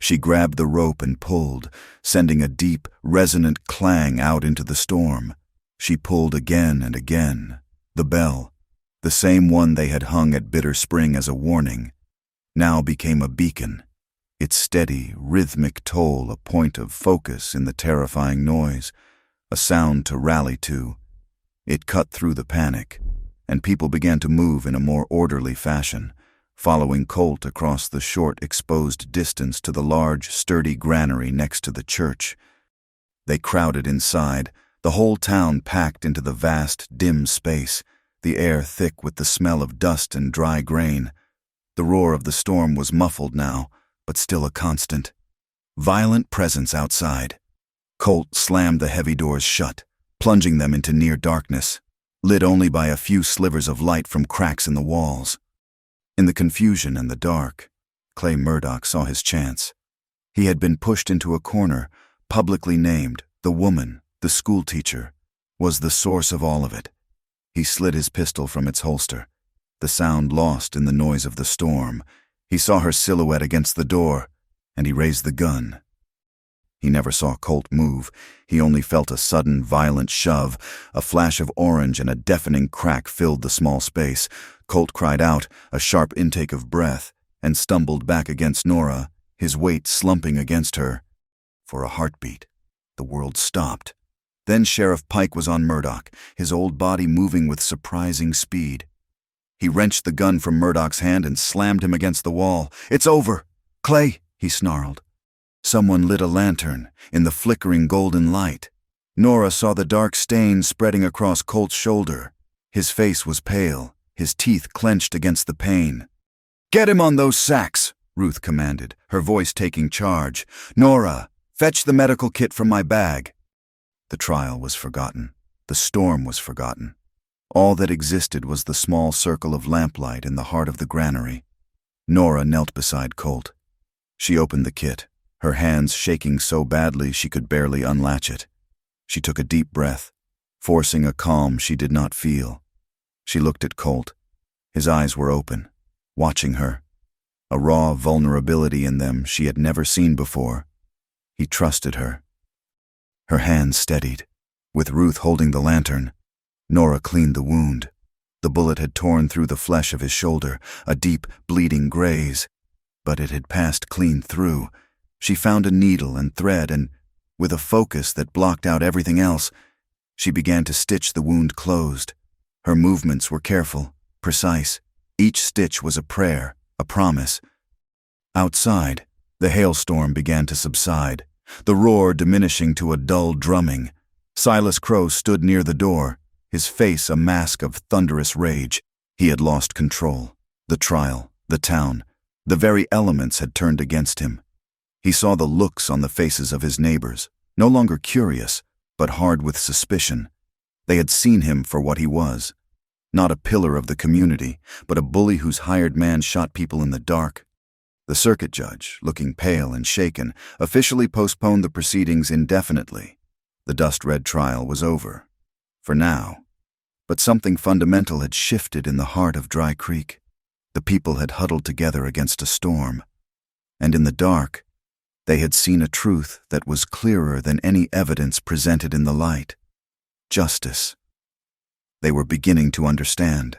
She grabbed the rope and pulled, sending a deep, resonant clang out into the storm. She pulled again and again. The bell, the same one they had hung at Bitter Spring as a warning, now became a beacon, its steady, rhythmic toll a point of focus in the terrifying noise, a sound to rally to. It cut through the panic, and people began to move in a more orderly fashion, following Colt across the short, exposed distance to the large, sturdy granary next to the church. They crowded inside, the whole town packed into the vast, dim space, the air thick with the smell of dust and dry grain. The roar of the storm was muffled now, but still a constant. Violent presence outside. Colt slammed the heavy doors shut, plunging them into near darkness, lit only by a few slivers of light from cracks in the walls. In the confusion and the dark, Clay Murdoch saw his chance. He had been pushed into a corner, publicly named. The woman, the schoolteacher, was the source of all of it. He slid his pistol from its holster, the sound lost in the noise of the storm. He saw her silhouette against the door, and he raised the gun. He never saw Colt move. He only felt a sudden, violent shove. A flash of orange and a deafening crack filled the small space. Colt cried out, a sharp intake of breath, and stumbled back against Nora, his weight slumping against her. For a heartbeat, the world stopped. Then Sheriff Pike was on Murdoch, his old body moving with surprising speed. He wrenched the gun from Murdoch's hand and slammed him against the wall. "It's over! Clay!" he snarled. Someone lit a lantern in the flickering golden light. Nora saw the dark stain spreading across Colt's shoulder. His face was pale, his teeth clenched against the pain. "Get him on those sacks," Ruth commanded, her voice taking charge. "Nora, fetch the medical kit from my bag." The trial was forgotten. The storm was forgotten. All that existed was the small circle of lamplight in the heart of the granary. Nora knelt beside Colt. She opened the kit, her hands shaking so badly she could barely unlatch it. She took a deep breath, forcing a calm she did not feel. She looked at Colt. His eyes were open, watching her, a raw vulnerability in them she had never seen before. He trusted her. Her hands steadied. With Ruth holding the lantern, Nora cleaned the wound. The bullet had torn through the flesh of his shoulder, a deep, bleeding graze, but it had passed clean through. She found a needle and thread and, with a focus that blocked out everything else, She began to stitch the wound closed. Her movements were careful, precise. Each stitch was a prayer, a promise. Outside, the hailstorm began to subside, the roar diminishing to a dull drumming. Silas Crow stood near the door, his face a mask of thunderous rage. He had lost control. The trial, the town, the very elements had turned against him. He saw the looks on the faces of his neighbors, no longer curious, but hard with suspicion. They had seen him for what he was. Not a pillar of the community, but a bully whose hired man shot people in the dark. The circuit judge, looking pale and shaken, officially postponed the proceedings indefinitely. The dust-red trial was over. For now. But something fundamental had shifted in the heart of Dry Creek. The people had huddled together against a storm. And in the dark, they had seen a truth that was clearer than any evidence presented in the light. Justice. They were beginning to understand.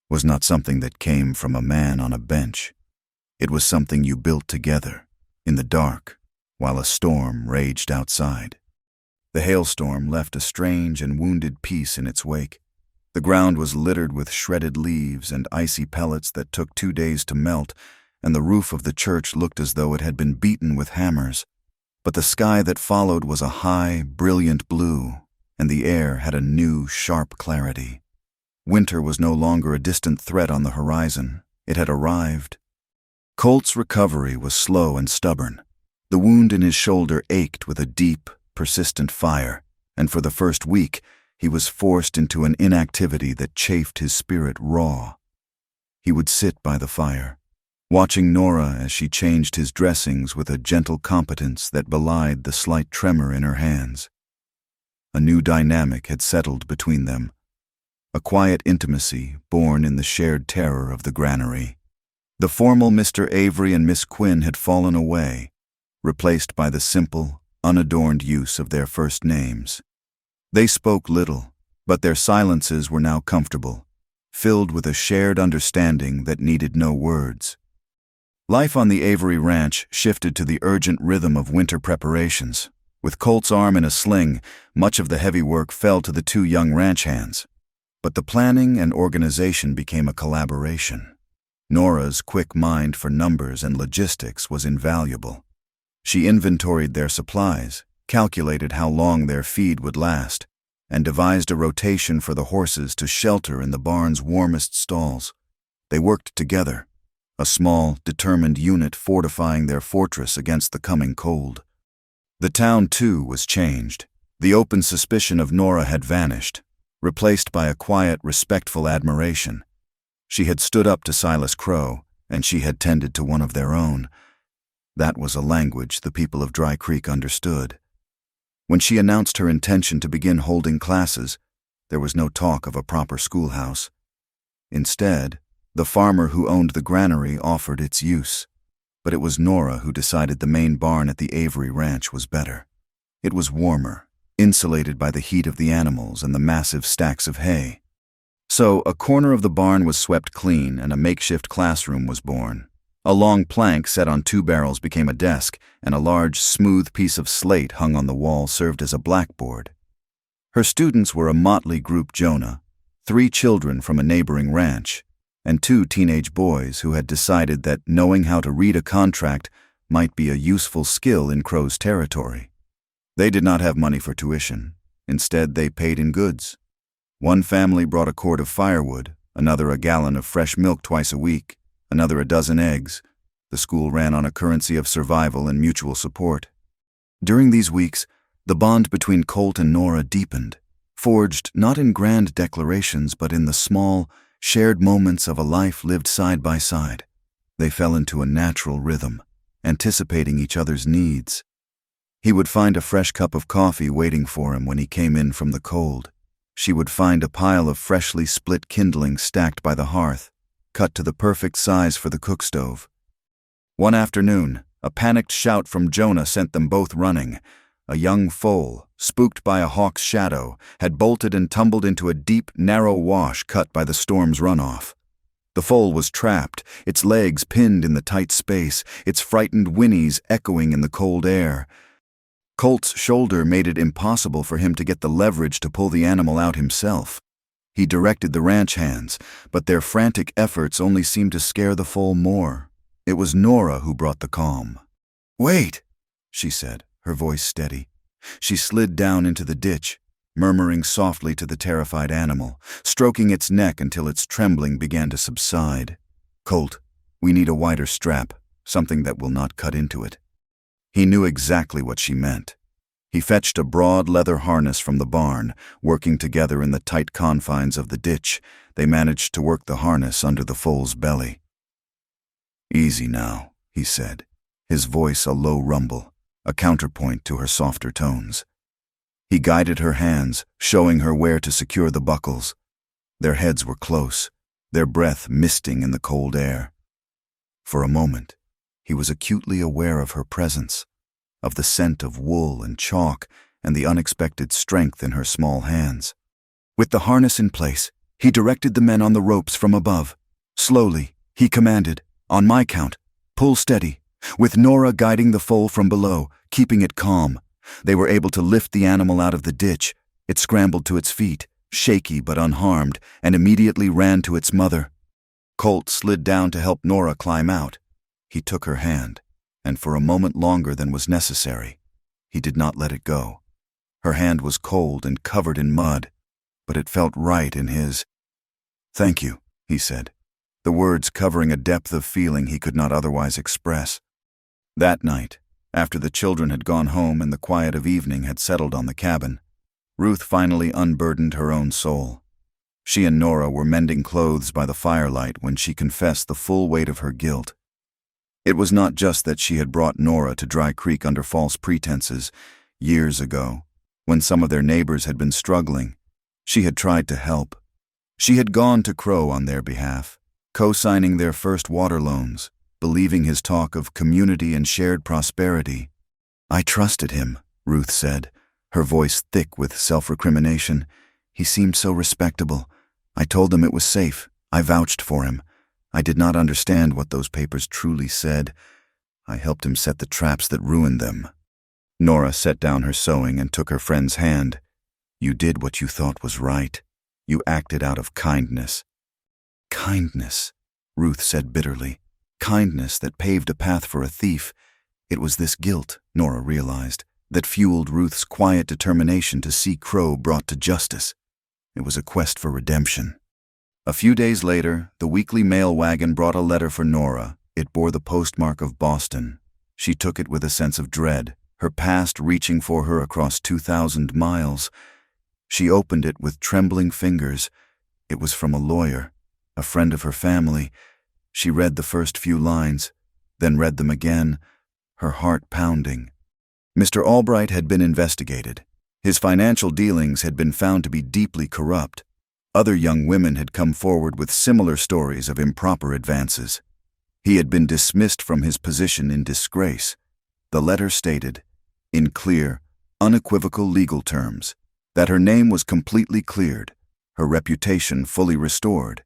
Was not something that came from a man on a bench. It was something you built together, in the dark, while a storm raged outside. The hailstorm left a strange and wounded peace in its wake. The ground was littered with shredded leaves and icy pellets that took 2 days to melt, and the roof of the church looked as though it had been beaten with hammers. But the sky that followed was a high, brilliant blue, and the air had a new, sharp clarity. Winter was no longer a distant threat on the horizon. It had arrived. Colt's recovery was slow and stubborn. The wound in his shoulder ached with a deep, persistent fire, and for the first week, he was forced into an inactivity that chafed his spirit raw. He would sit by the fire, watching Nora as she changed his dressings with a gentle competence that belied the slight tremor in her hands. A new dynamic had settled between them, a quiet intimacy born in the shared terror of the granary. The formal Mr. Avery and Miss Quinn had fallen away, replaced by the simple, unadorned use of their first names. They spoke little, but their silences were now comfortable, filled with a shared understanding that needed no words. Life on the Avery Ranch shifted to the urgent rhythm of winter preparations. With Colt's arm in a sling, much of the heavy work fell to the 2 young ranch hands. But the planning and organization became a collaboration. Nora's quick mind for numbers and logistics was invaluable. She inventoried their supplies, calculated how long their feed would last, and devised a rotation for the horses to shelter in the barn's warmest stalls. They worked together, a small, determined unit fortifying their fortress against the coming cold. The town, too, was changed. The open suspicion of Nora had vanished, replaced by a quiet, respectful admiration. She had stood up to Silas Crow, and she had tended to one of their own. That was a language the people of Dry Creek understood. When she announced her intention to begin holding classes, there was no talk of a proper schoolhouse. Instead, the farmer who owned the granary offered its use, but it was Nora who decided the main barn at the Avery Ranch was better. It was warmer, insulated by the heat of the animals and the massive stacks of hay. So, a corner of the barn was swept clean and a makeshift classroom was born. A long plank set on 2 barrels became a desk, and a large, smooth piece of slate hung on the wall served as a blackboard. Her students were a motley group: Jonah, 3 children from a neighboring ranch, and 2 teenage boys who had decided that knowing how to read a contract might be a useful skill in Crow's territory. They did not have money for tuition. Instead, they paid in goods. One family brought a cord of firewood, another a gallon of fresh milk twice a week, another a dozen eggs. The school ran on a currency of survival and mutual support. During these weeks, the bond between Colt and Nora deepened, forged not in grand declarations but in the small, shared moments of a life lived side by side. They fell into a natural rhythm, anticipating each other's needs. He would find a fresh cup of coffee waiting for him when he came in from the cold. She would find a pile of freshly split kindling stacked by the hearth, cut to the perfect size for the cook stove. One afternoon, a panicked shout from Jonah sent them both running. A young foal, spooked by a hawk's shadow, had bolted and tumbled into a deep, narrow wash cut by the storm's runoff. The foal was trapped, its legs pinned in the tight space, its frightened whinnies echoing in the cold air. Colt's shoulder made it impossible for him to get the leverage to pull the animal out himself. He directed the ranch hands, but their frantic efforts only seemed to scare the foal more. It was Nora who brought the calm. "Wait," she said, her voice steady. She slid down into the ditch, murmuring softly to the terrified animal, stroking its neck until its trembling began to subside. "Colt, we need a wider strap, something that will not cut into it." He knew exactly what she meant. He fetched a broad leather harness from the barn. Working together in the tight confines of the ditch, they managed to work the harness under the foal's belly. "Easy now," he said, his voice a low rumble, a counterpoint to her softer tones. He guided her hands, showing her where to secure the buckles. Their heads were close, their breath misting in the cold air. For a moment, he was acutely aware of her presence, of the scent of wool and chalk and the unexpected strength in her small hands. With the harness in place, he directed the men on the ropes from above. Slowly, he commanded, "On my count, pull steady," with Nora guiding the foal from below, keeping it calm. They were able to lift the animal out of the ditch. It scrambled to its feet, shaky but unharmed, and immediately ran to its mother. Colt slid down to help Nora climb out. He took her hand, and for a moment longer than was necessary, he did not let it go. Her hand was cold and covered in mud, but it felt right in his. "Thank you," he said, the words covering a depth of feeling he could not otherwise express. That night, after the children had gone home and the quiet of evening had settled on the cabin, Ruth finally unburdened her own soul. She and Nora were mending clothes by the firelight when she confessed the full weight of her guilt. It was not just that she had brought Nora to Dry Creek under false pretenses. Years ago, when some of their neighbors had been struggling, she had tried to help. She had gone to Crow on their behalf, co-signing their first water loans, believing his talk of community and shared prosperity. "I trusted him," Ruth said, her voice thick with self-recrimination. "He seemed so respectable. I told him it was safe. I vouched for him. I did not understand what those papers truly said. I helped him set the traps that ruined them." Nora set down her sewing and took her friend's hand. "You did what you thought was right. You acted out of kindness." "Kindness," Ruth said bitterly. "Kindness that paved a path for a thief." It was this guilt, Nora realized, that fueled Ruth's quiet determination to see Crow brought to justice. It was a quest for redemption. A few days later, the weekly mail wagon brought a letter for Nora. It bore the postmark of Boston. She took it with a sense of dread, her past reaching for her across 2,000 miles. She opened it with trembling fingers. It was from a lawyer, a friend of her family. She read the first few lines, then read them again, her heart pounding. Mr. Albright had been investigated. His financial dealings had been found to be deeply corrupt. Other young women had come forward with similar stories of improper advances. He had been dismissed from his position in disgrace. The letter stated, in clear, unequivocal legal terms, that her name was completely cleared, her reputation fully restored.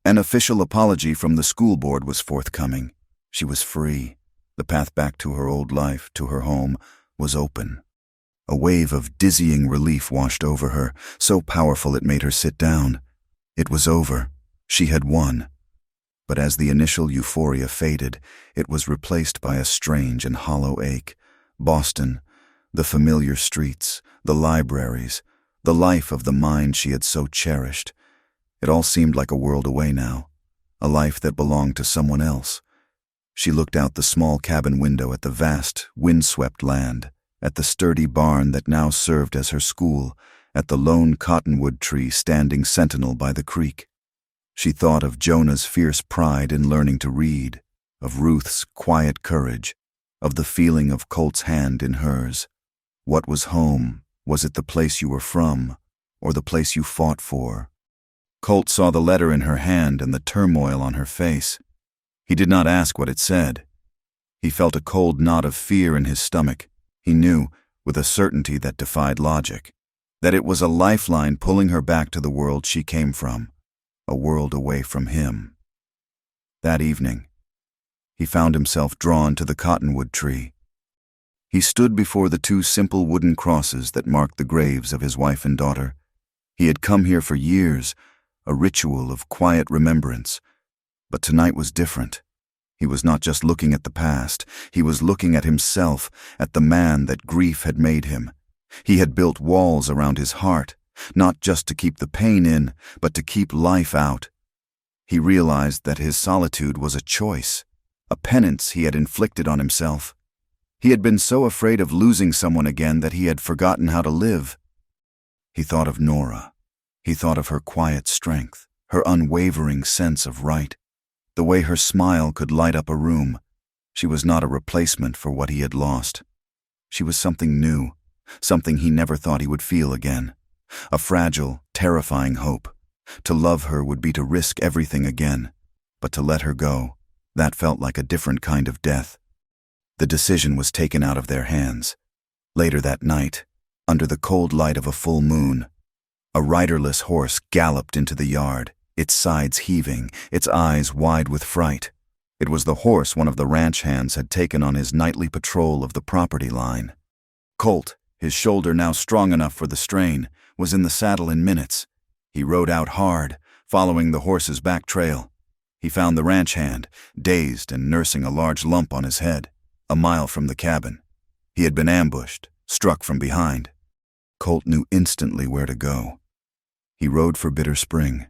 An official apology from the school board was forthcoming. She was free. The path back to her old life, to her home, was open. A wave of dizzying relief washed over her, so powerful it made her sit down. It was over. She had won. But as the initial euphoria faded, it was replaced by a strange and hollow ache. Boston, the familiar streets, the libraries, the life of the mind she had so cherished. It all seemed like a world away now, a life that belonged to someone else. She looked out the small cabin window at the vast, windswept land, at the sturdy barn that now served as her school, at the lone cottonwood tree standing sentinel by the creek. She thought of Jonah's fierce pride in learning to read, of Ruth's quiet courage, of the feeling of Colt's hand in hers. What was home? Was it the place you were from, or the place you fought for? Colt saw the letter in her hand and the turmoil on her face. He did not ask what it said. He felt a cold knot of fear in his stomach. He knew, with a certainty that defied logic, that it was a lifeline pulling her back to the world she came from, a world away from him. That evening, he found himself drawn to the cottonwood tree. He stood before the two simple wooden crosses that marked the graves of his wife and daughter. He had come here for years, a ritual of quiet remembrance. But tonight was different. He was not just looking at the past, he was looking at himself, at the man that grief had made him. He had built walls around his heart, not just to keep the pain in, but to keep life out. He realized that his solitude was a choice, a penance he had inflicted on himself. He had been so afraid of losing someone again that he had forgotten how to live. He thought of Nora. He thought of her quiet strength, her unwavering sense of right, the way her smile could light up a room. She was not a replacement for what he had lost. She was something new, something he never thought he would feel again. A fragile, terrifying hope. To love her would be to risk everything again, but to let her go, that felt like a different kind of death. The decision was taken out of their hands. Later that night, under the cold light of a full moon, a riderless horse galloped into the yard, its sides heaving, its eyes wide with fright. It was the horse one of the ranch hands had taken on his nightly patrol of the property line. Colt, his shoulder now strong enough for the strain, was in the saddle in minutes. He rode out hard, following the horse's back trail. He found the ranch hand, dazed and nursing a large lump on his head, a mile from the cabin. He had been ambushed, struck from behind. Colt knew instantly where to go. He rode for Bitter Spring.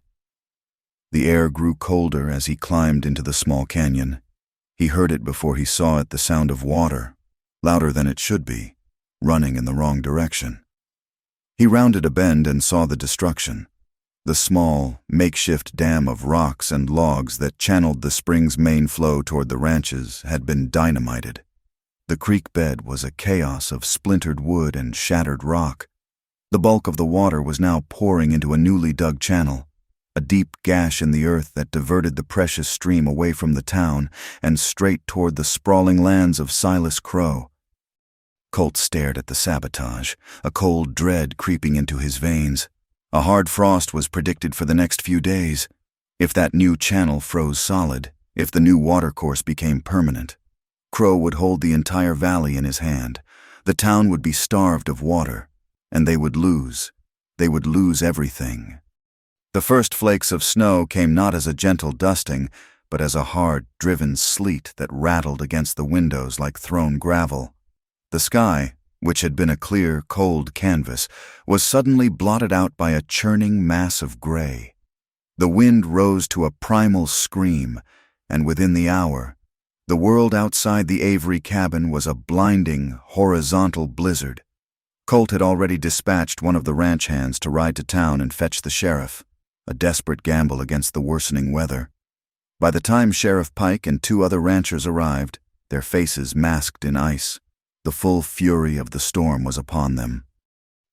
The air grew colder as he climbed into the small canyon. He heard it before he saw it, the sound of water, louder than it should be, running in the wrong direction. He rounded a bend and saw the destruction. The small, makeshift dam of rocks and logs that channeled the spring's main flow toward the ranches had been dynamited. The creek bed was a chaos of splintered wood and shattered rock. The bulk of the water was now pouring into a newly dug channel, a deep gash in the earth that diverted the precious stream away from the town and straight toward the sprawling lands of Silas Crow. Colt stared at the sabotage, a cold dread creeping into his veins. A hard frost was predicted for the next few days. If that new channel froze solid, if the new watercourse became permanent, Crow would hold the entire valley in his hand. The town would be starved of water, and they would lose. They would lose everything. The first flakes of snow came not as a gentle dusting, but as a hard, driven sleet that rattled against the windows like thrown gravel. The sky, which had been a clear, cold canvas, was suddenly blotted out by a churning mass of gray. The wind rose to a primal scream, and within the hour, the world outside the Avery cabin was a blinding, horizontal blizzard. Colt had already dispatched one of the ranch hands to ride to town and fetch the sheriff, a desperate gamble against the worsening weather. By the time Sheriff Pike and two other ranchers arrived, their faces masked in ice, the full fury of the storm was upon them.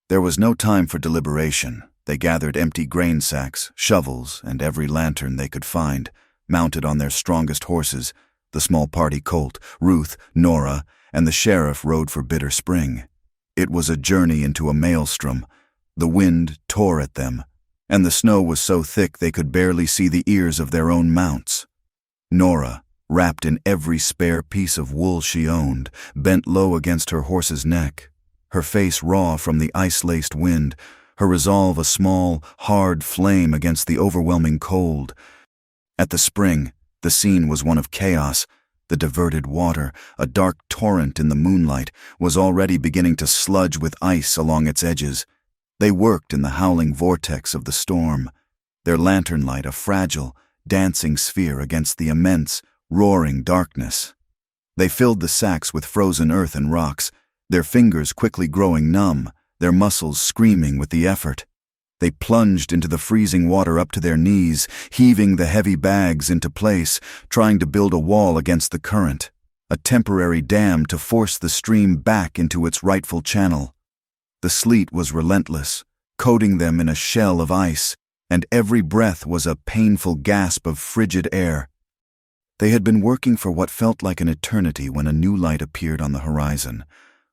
There was no time for deliberation. They gathered empty grain sacks, shovels, and every lantern they could find, mounted on their strongest horses. The small party Colt, Ruth, Nora, and the sheriff rode for Bitter Spring. It was a journey into a maelstrom. The wind tore at them, and the snow was so thick they could barely see the ears of their own mounts. Nora, wrapped in every spare piece of wool she owned, bent low against her horse's neck, her face raw from the ice-laced wind, her resolve a small, hard flame against the overwhelming cold. At the spring, the scene was one of chaos. The diverted water, a dark torrent in the moonlight, was already beginning to sludge with ice along its edges. They worked in the howling vortex of the storm, their lantern light a fragile, dancing sphere against the immense, roaring darkness. They filled the sacks with frozen earth and rocks, their fingers quickly growing numb, their muscles screaming with the effort. They plunged into the freezing water up to their knees, heaving the heavy bags into place, trying to build a wall against the current, a temporary dam to force the stream back into its rightful channel. The sleet was relentless, coating them in a shell of ice, and every breath was a painful gasp of frigid air. They had been working for what felt like an eternity when a new light appeared on the horizon,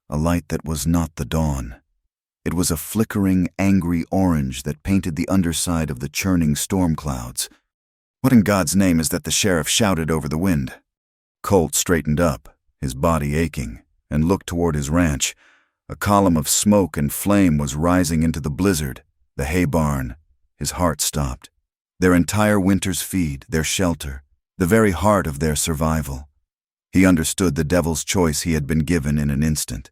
a light that was not the dawn. It was a flickering, angry orange that painted the underside of the churning storm clouds. "What in God's name is that?" the sheriff shouted over the wind. Colt straightened up, his body aching. and looked toward his ranch. A column of smoke and flame was rising into the blizzard, the hay barn. His heart stopped. Their entire winter's feed, their shelter, the very heart of their survival. He understood the devil's choice he had been given in an instant.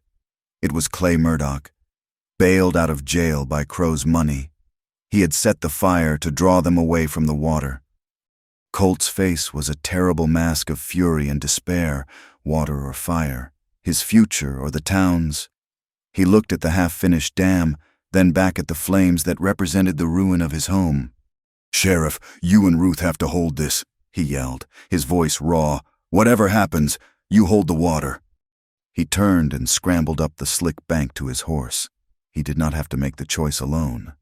It was Clay Murdoch, bailed out of jail by Crow's money. He had set the fire to draw them away from the water. Colt's face was a terrible mask of fury and despair, water or fire, his future or the town's. He looked at the half-finished dam, then back at the flames that represented the ruin of his home. "Sheriff, you and Ruth have to hold this," he yelled, his voice raw. "Whatever happens, you hold the water." He turned and scrambled up the slick bank to his horse. He did not have to make the choice alone.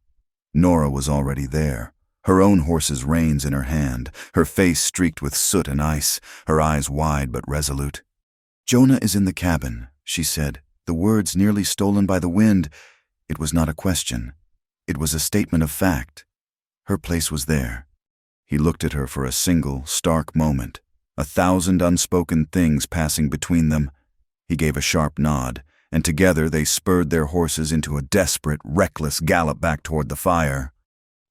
Nora was already there, her own horse's reins in her hand, her face streaked with soot and ice, her eyes wide but resolute. "Jonah is in the cabin," she said, the words nearly stolen by the wind. It was not a question. It was a statement of fact. Her place was there. He looked at her for a single, stark moment, 1,000 unspoken things passing between them. He gave a sharp nod, and together they spurred their horses into a desperate, reckless gallop back toward the fire.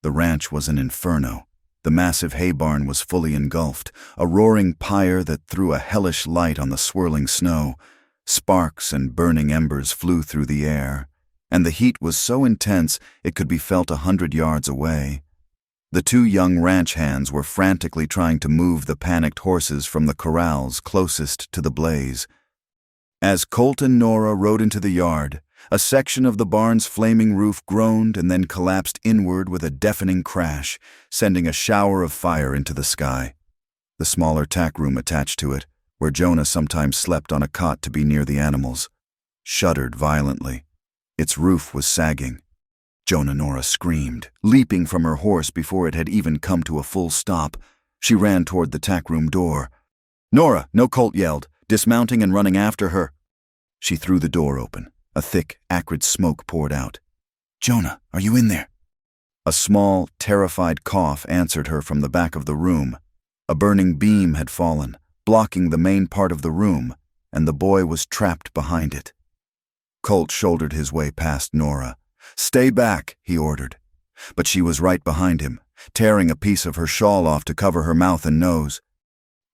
The ranch was an inferno. The massive hay barn was fully engulfed, a roaring pyre that threw a hellish light on the swirling snow. Sparks and burning embers flew through the air, and the heat was so intense it could be felt 100 yards away. The two young ranch hands were frantically trying to move the panicked horses from the corrals closest to the blaze. As Colt and Nora rode into the yard, a section of the barn's flaming roof groaned and then collapsed inward with a deafening crash, sending a shower of fire into the sky. The smaller tack room attached to it, where Jonah sometimes slept on a cot to be near the animals, shuddered violently. Its roof was sagging. Nora screamed, leaping from her horse before it had even come to a full stop. She ran toward the tack room door. "Nora!" No, Colt yelled, dismounting and running after her. She threw the door open. A thick, acrid smoke poured out. "Jonah, are you in there?" A small, terrified cough answered her from the back of the room. A burning beam had fallen, blocking the main part of the room, and the boy was trapped behind it. Colt shouldered his way past Nora. "Stay back," he ordered. But she was right behind him, tearing a piece of her shawl off to cover her mouth and nose.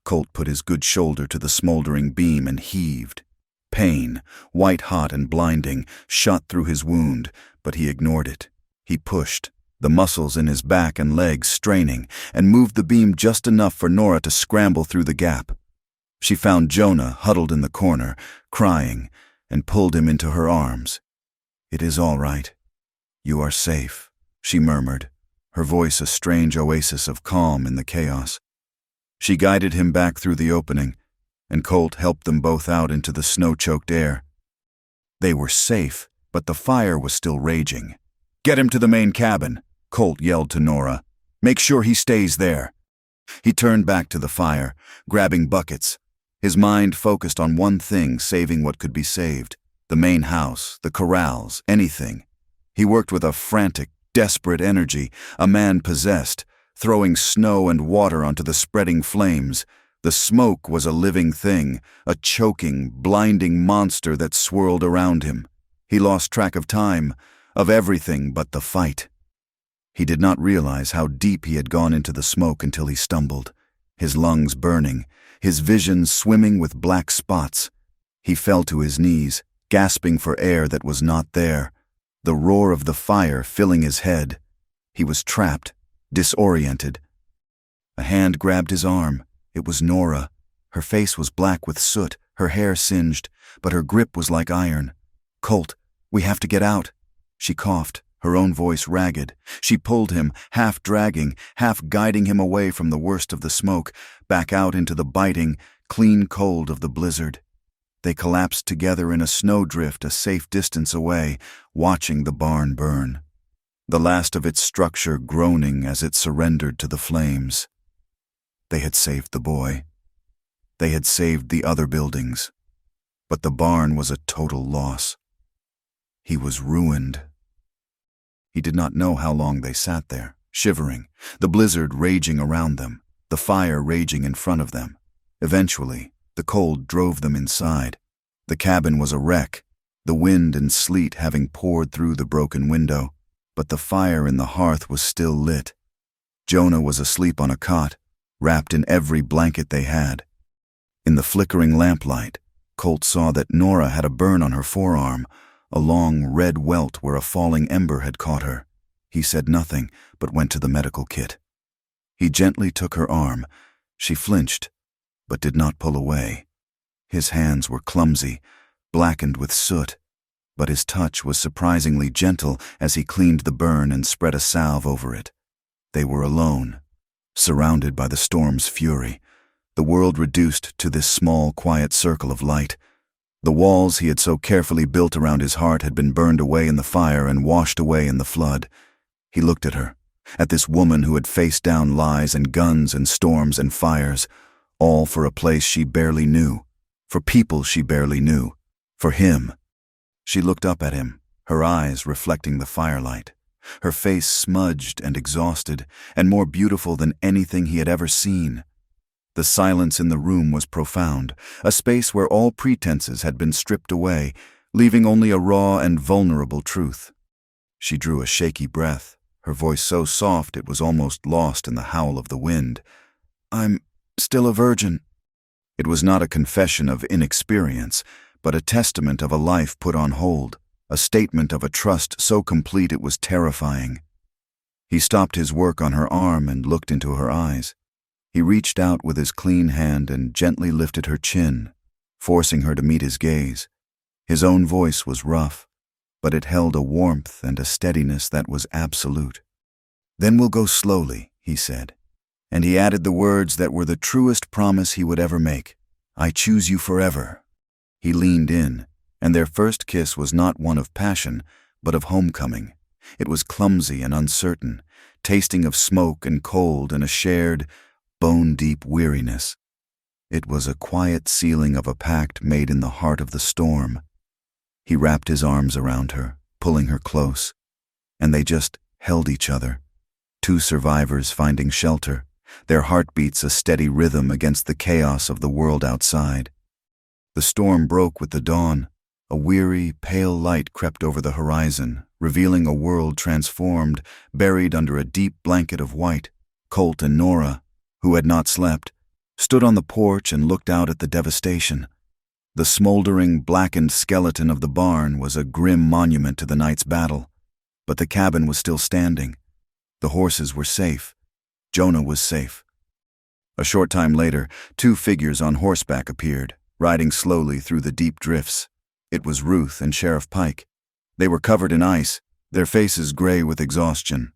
Colt put his good shoulder to the smoldering beam and heaved. Pain, white-hot and blinding, shot through his wound, but he ignored it. He pushed, the muscles in his back and legs straining, and moved the beam just enough for Nora to scramble through the gap. She found Jonah huddled in the corner, crying, and pulled him into her arms. "It is all right. You are safe," she murmured, her voice a strange oasis of calm in the chaos. She guided him back through the opening, and Colt helped them both out into the snow-choked air. They were safe, but the fire was still raging. "Get him to the main cabin," Colt yelled to Nora. "Make sure he stays there." He turned back to the fire, grabbing buckets. His mind focused on one thing, saving what could be saved. The main house, the corrals, anything. He worked with a frantic, desperate energy, a man possessed, throwing snow and water onto the spreading flames. The smoke was a living thing, a choking, blinding monster that swirled around him. He lost track of time, of everything but the fight. He did not realize how deep he had gone into the smoke until he stumbled, his lungs burning, his vision swimming with black spots. He fell to his knees, gasping for air that was not there, the roar of the fire filling his head. He was trapped, disoriented. A hand grabbed his arm. It was Nora. Her face was black with soot, her hair singed, but her grip was like iron. "Colt, we have to get out." She coughed, her own voice ragged. She pulled him, half dragging, half guiding him away from the worst of the smoke, back out into the biting, clean cold of the blizzard. They collapsed together in a snowdrift a safe distance away, watching the barn burn, the last of its structure groaning as it surrendered to the flames. They had saved the boy. They had saved the other buildings. But the barn was a total loss. He was ruined. He did not know how long they sat there, shivering, the blizzard raging around them, the fire raging in front of them. Eventually, the cold drove them inside. The cabin was a wreck, the wind and sleet having poured through the broken window, but the fire in the hearth was still lit. Jonah was asleep on a cot, wrapped in every blanket they had. In the flickering lamplight, Colt saw that Nora had a burn on her forearm, a long red welt where a falling ember had caught her. He said nothing, but went to the medical kit. He gently took her arm. She flinched, but did not pull away. His hands were clumsy, blackened with soot, but his touch was surprisingly gentle as he cleaned the burn and spread a salve over it. They were alone, surrounded by the storm's fury, the world reduced to this small, quiet circle of light. The walls he had so carefully built around his heart had been burned away in the fire and washed away in the flood. He looked at her, at this woman who had faced down lies and guns and storms and fires, all for a place she barely knew, for people she barely knew, for him. She looked up at him, her eyes reflecting the firelight, her face smudged and exhausted, and more beautiful than anything he had ever seen. The silence in the room was profound, a space where all pretenses had been stripped away, leaving only a raw and vulnerable truth. She drew a shaky breath, her voice so soft it was almost lost in the howl of the wind. "I'm still a virgin." It was not a confession of inexperience, but a testament of a life put on hold, a statement of a trust so complete it was terrifying. He stopped his work on her arm and looked into her eyes. He reached out with his clean hand and gently lifted her chin, forcing her to meet his gaze. His own voice was rough, but it held a warmth and a steadiness that was absolute. "Then we'll go slowly," he said, and he added the words that were the truest promise he would ever make. "I choose you forever." He leaned in, and their first kiss was not one of passion, but of homecoming. It was clumsy and uncertain, tasting of smoke and cold and a shared, bone-deep weariness. It was a quiet sealing of a pact made in the heart of the storm. He wrapped his arms around her, pulling her close, and they just held each other, two survivors finding shelter, their heartbeats a steady rhythm against the chaos of the world outside. The storm broke with the dawn. A weary, pale light crept over the horizon, revealing a world transformed, buried under a deep blanket of white. Colt and Nora, who had not slept, stood on the porch and looked out at the devastation. The smoldering, blackened skeleton of the barn was a grim monument to the night's battle, but the cabin was still standing. The horses were safe. Jonah was safe. A short time later, two figures on horseback appeared, riding slowly through the deep drifts. It was Ruth and Sheriff Pike. They were covered in ice, their faces gray with exhaustion,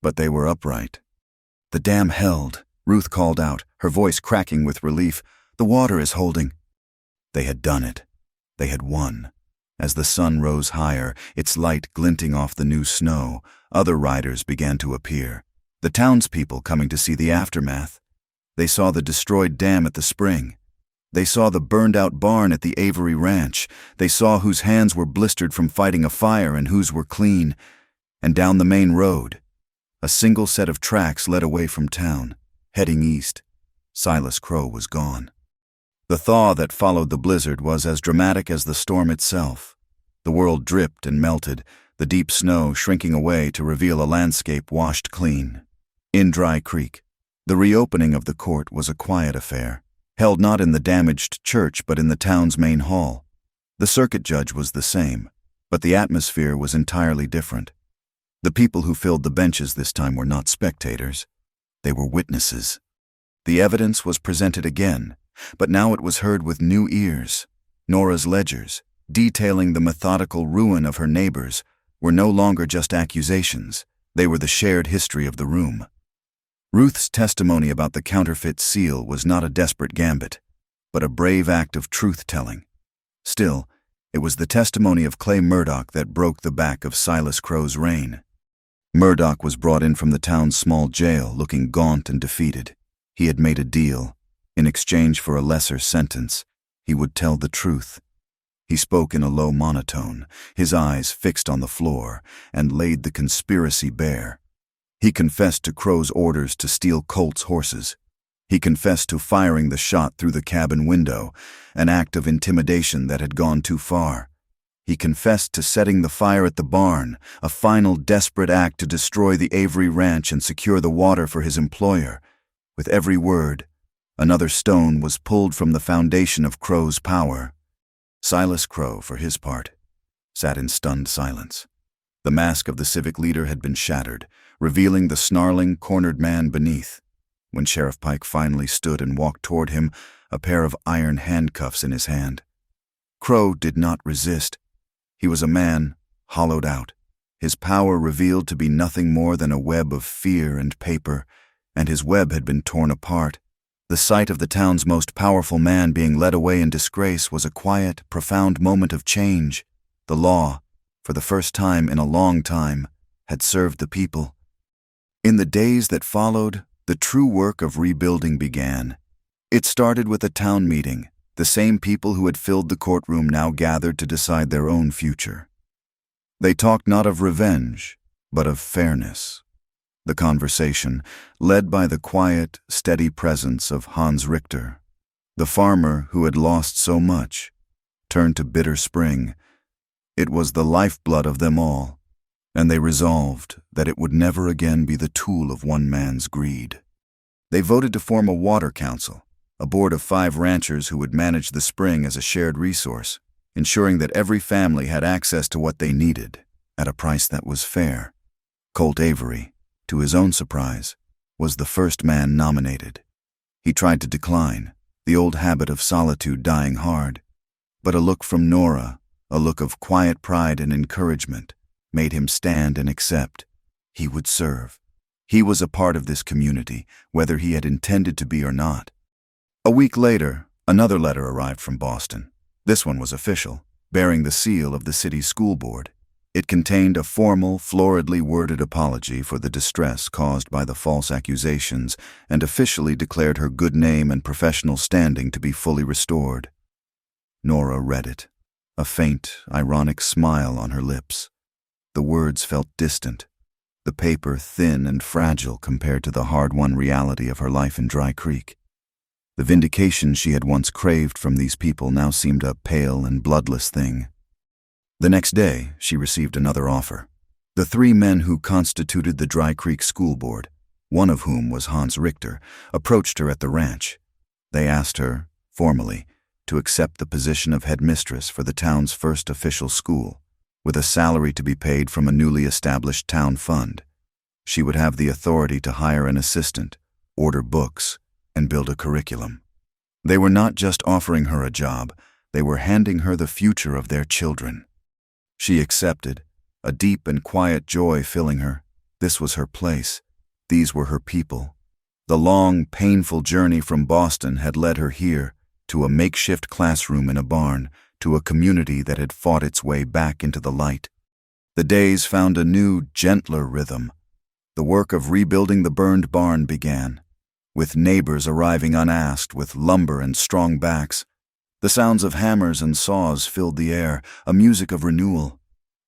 but they were upright. "The dam held," Ruth called out, her voice cracking with relief. "The water is holding." They had done it. They had won. As the sun rose higher, its light glinting off the new snow, other riders began to appear. The townspeople coming to see the aftermath. They saw the destroyed dam at the spring. They saw the burned-out barn at the Avery Ranch. They saw whose hands were blistered from fighting a fire and whose were clean. And down the main road, a single set of tracks led away from town, heading east. Silas Crow was gone. The thaw that followed the blizzard was as dramatic as the storm itself. The world dripped and melted, the deep snow shrinking away to reveal a landscape washed clean. In Dry Creek, the reopening of the court was a quiet affair, held not in the damaged church but in the town's main hall. The circuit judge was the same, but the atmosphere was entirely different. The people who filled the benches this time were not spectators. They were witnesses. The evidence was presented again, but now it was heard with new ears. Nora's ledgers, detailing the methodical ruin of her neighbors, were no longer just accusations. They were the shared history of the room. Ruth's testimony about the counterfeit seal was not a desperate gambit, but a brave act of truth-telling. Still, it was the testimony of Clay Murdoch that broke the back of Silas Crow's reign. Murdoch was brought in from the town's small jail, looking gaunt and defeated. He had made a deal. In exchange for a lesser sentence, he would tell the truth. He spoke in a low monotone, his eyes fixed on the floor, and laid the conspiracy bare. He confessed to Crow's orders to steal Colt's horses. He confessed to firing the shot through the cabin window, an act of intimidation that had gone too far. He confessed to setting the fire at the barn, a final desperate act to destroy the Avery Ranch and secure the water for his employer. With every word, another stone was pulled from the foundation of Crow's power. Silas Crow, for his part, sat in stunned silence. The mask of the civic leader had been shattered, revealing the snarling, cornered man beneath. When Sheriff Pike finally stood and walked toward him, a pair of iron handcuffs in his hand. Crow did not resist. He was a man, hollowed out, his power revealed to be nothing more than a web of fear and paper, and his web had been torn apart. The sight of the town's most powerful man being led away in disgrace was a quiet, profound moment of change. The law, for the first time in a long time, had served the people. In the days that followed, the true work of rebuilding began. It started with a town meeting. The same people who had filled the courtroom now gathered to decide their own future. They talked not of revenge, but of fairness. The conversation, led by the quiet, steady presence of Hans Richter, the farmer who had lost so much, turned to Bitter Spring. It was the lifeblood of them all, and they resolved that it would never again be the tool of one man's greed. They voted to form a water council, a board of 5 ranchers who would manage the spring as a shared resource, ensuring that every family had access to what they needed, at a price that was fair. Colt Avery, to his own surprise, was the first man nominated. He tried to decline, the old habit of solitude dying hard, but a look from Nora, a look of quiet pride and encouragement, made him stand and accept. He would serve. He was a part of this community, whether he had intended to be or not. A week later, another letter arrived from Boston. This one was official, bearing the seal of the city's school board. It contained a formal, floridly worded apology for the distress caused by the false accusations and officially declared her good name and professional standing to be fully restored. Nora read it, a faint, ironic smile on her lips. The words felt distant, the paper thin and fragile compared to the hard-won reality of her life in Dry Creek. The vindication she had once craved from these people now seemed a pale and bloodless thing. The next day, she received another offer. The 3 men who constituted the Dry Creek School Board, one of whom was Hans Richter, approached her at the ranch. They asked her, formally, to accept the position of headmistress for the town's first official school, with a salary to be paid from a newly established town fund. She would have the authority to hire an assistant, order books, and build a curriculum. They were not just offering her a job, they were handing her the future of their children. She accepted, a deep and quiet joy filling her. This was her place. These were her people. The long, painful journey from Boston had led her here, to a makeshift classroom in a barn, to a community that had fought its way back into the light. The days found a new, gentler rhythm. The work of rebuilding the burned barn began, with neighbors arriving unasked with lumber and strong backs. The sounds of hammers and saws filled the air, a music of renewal.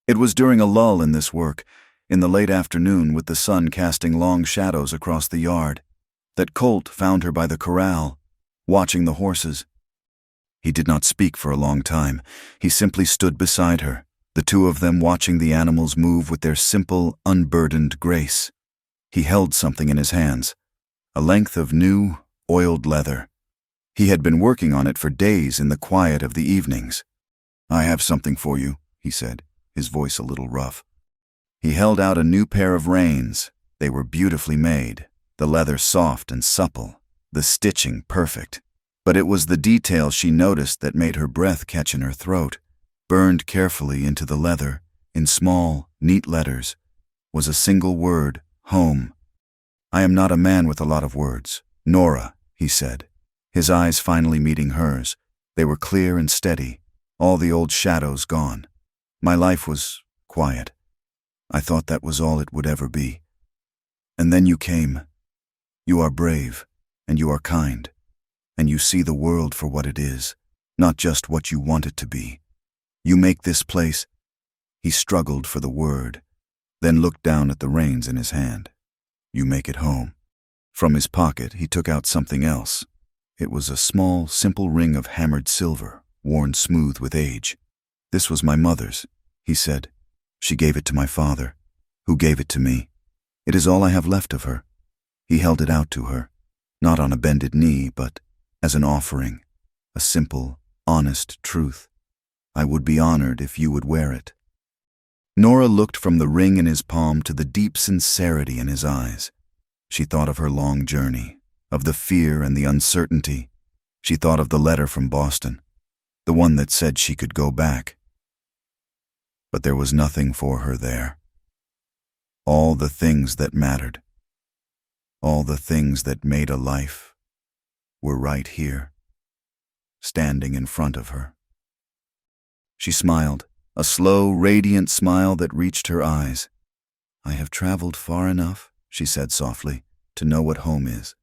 It was during a lull in this work, in the late afternoon with the sun casting long shadows across the yard, that Colt found her by the corral, watching the horses. He did not speak for a long time. He simply stood beside her, the 2 of them watching the animals move with their simple, unburdened grace. He held something in his hands, a length of new, oiled leather. He had been working on it for days in the quiet of the evenings. "I have something for you," he said, his voice a little rough. He held out a new pair of reins. They were beautifully made, the leather soft and supple, the stitching perfect. But it was the detail she noticed that made her breath catch in her throat. Burned carefully into the leather, in small, neat letters, was a single word, home. "I am not a man with a lot of words, Nora," he said, his eyes finally meeting hers. They were clear and steady, all the old shadows gone. "My life was quiet. I thought that was all it would ever be. And then you came. You are brave, and you are kind, and you see the world for what it is, not just what you want it to be. You make this place—" He struggled for the word, then looked down at the reins in his hand. "You make it home. From his pocket, he took out something else. It was a small, simple ring of hammered silver, worn smooth with age. "This was my mother's," he said. "She gave it to my father, who gave it to me. It is all I have left of her." He held it out to her, not on a bended knee, but as an offering, a simple, honest truth. "I would be honored if you would wear it." Nora looked from the ring in his palm to the deep sincerity in his eyes. She thought of her long journey, of the fear and the uncertainty. She thought of the letter from Boston, the one that said she could go back. But there was nothing for her there. All the things that mattered, all the things that made a life, were right here, standing in front of her. She smiled, a slow, radiant smile that reached her eyes. "I have traveled far enough," she said softly, "to know what home is."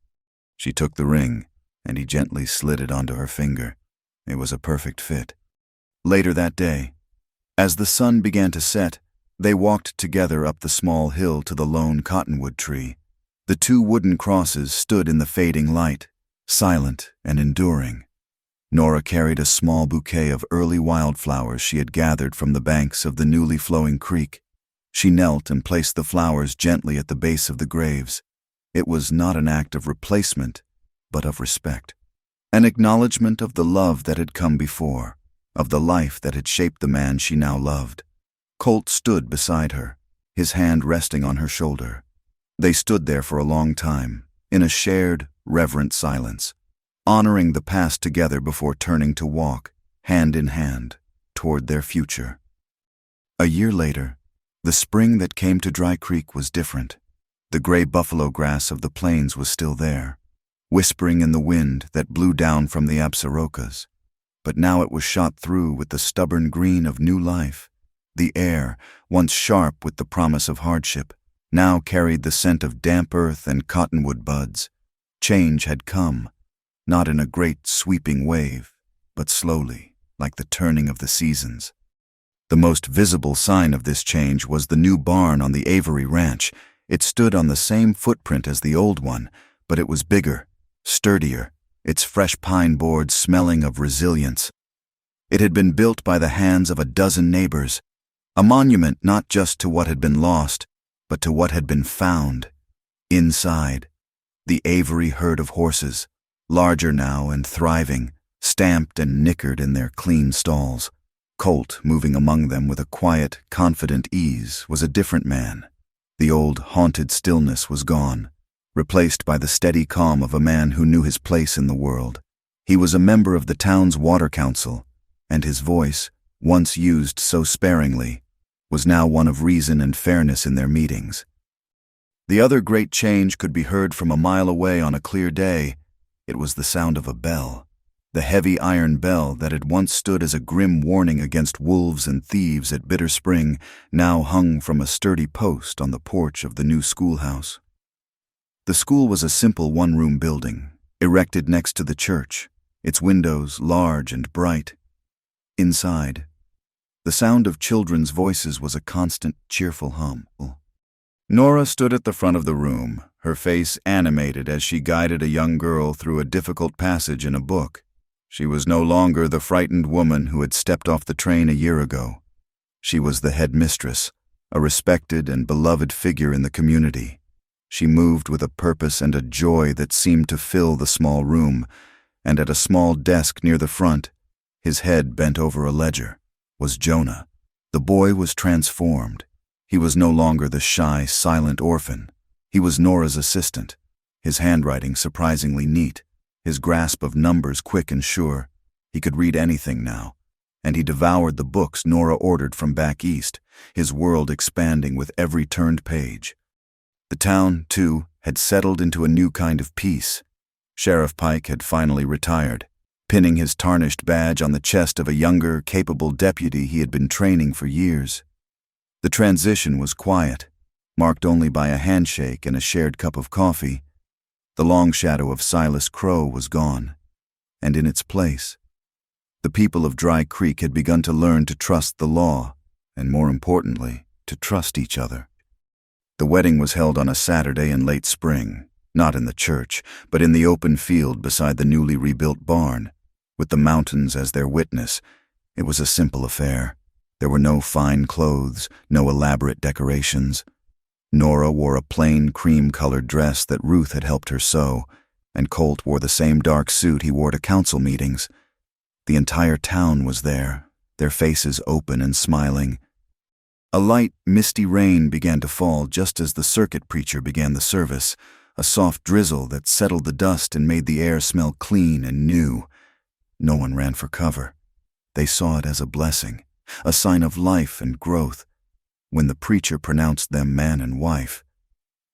She took the ring, and he gently slid it onto her finger. It was a perfect fit. Later that day, as the sun began to set, they walked together up the small hill to the lone cottonwood tree. The two wooden crosses stood in the fading light, silent and enduring. Nora carried a small bouquet of early wildflowers she had gathered from the banks of the newly flowing creek. She knelt and placed the flowers gently at the base of the graves. It was not an act of replacement, but of respect. An acknowledgement of the love that had come before, of the life that had shaped the man she now loved. Colt stood beside her, his hand resting on her shoulder. They stood there for a long time, in a shared, reverent silence, honoring the past together before turning to walk, hand in hand, toward their future. A year later, the spring that came to Dry Creek was different. The gray buffalo grass of the plains was still there, whispering in the wind that blew down from the Absarokas. But now it was shot through with the stubborn green of new life. The air, once sharp with the promise of hardship, now carried the scent of damp earth and cottonwood buds. Change had come, not in a great sweeping wave, but slowly, like the turning of the seasons. The most visible sign of this change was the new barn on the Avery Ranch. It stood on the same footprint as the old one, but it was bigger, sturdier, its fresh pine boards smelling of resilience. It had been built by the hands of a dozen neighbors, a monument not just to what had been lost, but to what had been found. Inside, the Avery herd of horses, larger now and thriving, stamped and nickered in their clean stalls. Colt, moving among them with a quiet, confident ease, was a different man. The old, haunted stillness was gone, replaced by the steady calm of a man who knew his place in the world. He was a member of the town's water council, and his voice, once used so sparingly, was now one of reason and fairness in their meetings. The other great change could be heard from a mile away on a clear day. It was the sound of a bell. The heavy iron bell that had once stood as a grim warning against wolves and thieves at Bitter Spring now hung from a sturdy post on the porch of the new schoolhouse. The school was a simple one-room building, erected next to the church, its windows large and bright. Inside, the sound of children's voices was a constant, cheerful hum. Nora stood at the front of the room, her face animated as she guided a young girl through a difficult passage in a book. She was no longer the frightened woman who had stepped off the train a year ago. She was the headmistress, a respected and beloved figure in the community. She moved with a purpose and a joy that seemed to fill the small room, and at a small desk near the front, his head bent over a ledger, was Jonah. The boy was transformed. He was no longer the shy, silent orphan. He was Nora's assistant, his handwriting surprisingly neat, his grasp of numbers quick and sure. He could read anything now, and he devoured the books Nora ordered from back east, his world expanding with every turned page. The town, too, had settled into a new kind of peace. Sheriff Pike had finally retired, pinning his tarnished badge on the chest of a younger, capable deputy he had been training for years. The transition was quiet, marked only by a handshake and a shared cup of coffee. The long shadow of Silas Crow was gone, and in its place, the people of Dry Creek had begun to learn to trust the law, and more importantly, to trust each other. The wedding was held on a Saturday in late spring. Not in the church, but in the open field beside the newly rebuilt barn, with the mountains as their witness. It was a simple affair. There were no fine clothes, no elaborate decorations. Nora wore a plain cream-colored dress that Ruth had helped her sew, and Colt wore the same dark suit he wore to council meetings. The entire town was there, their faces open and smiling. A light, misty rain began to fall just as the circuit preacher began the service, a soft drizzle that settled the dust and made the air smell clean and new. No one ran for cover. They saw it as a blessing, a sign of life and growth, when the preacher pronounced them man and wife.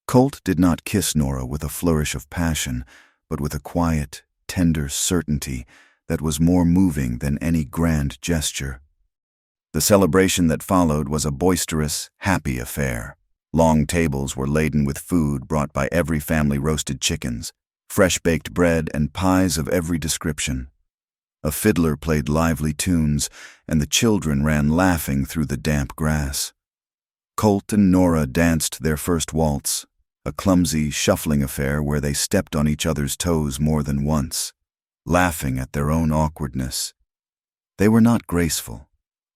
Colt did not kiss Nora with a flourish of passion, but with a quiet, tender certainty that was more moving than any grand gesture. The celebration that followed was a boisterous, happy affair. Long tables were laden with food brought by every family: roasted chickens, fresh-baked bread, and pies of every description. A fiddler played lively tunes, and the children ran laughing through the damp grass. Colt and Nora danced their first waltz, a clumsy, shuffling affair where they stepped on each other's toes more than once, laughing at their own awkwardness. They were not graceful,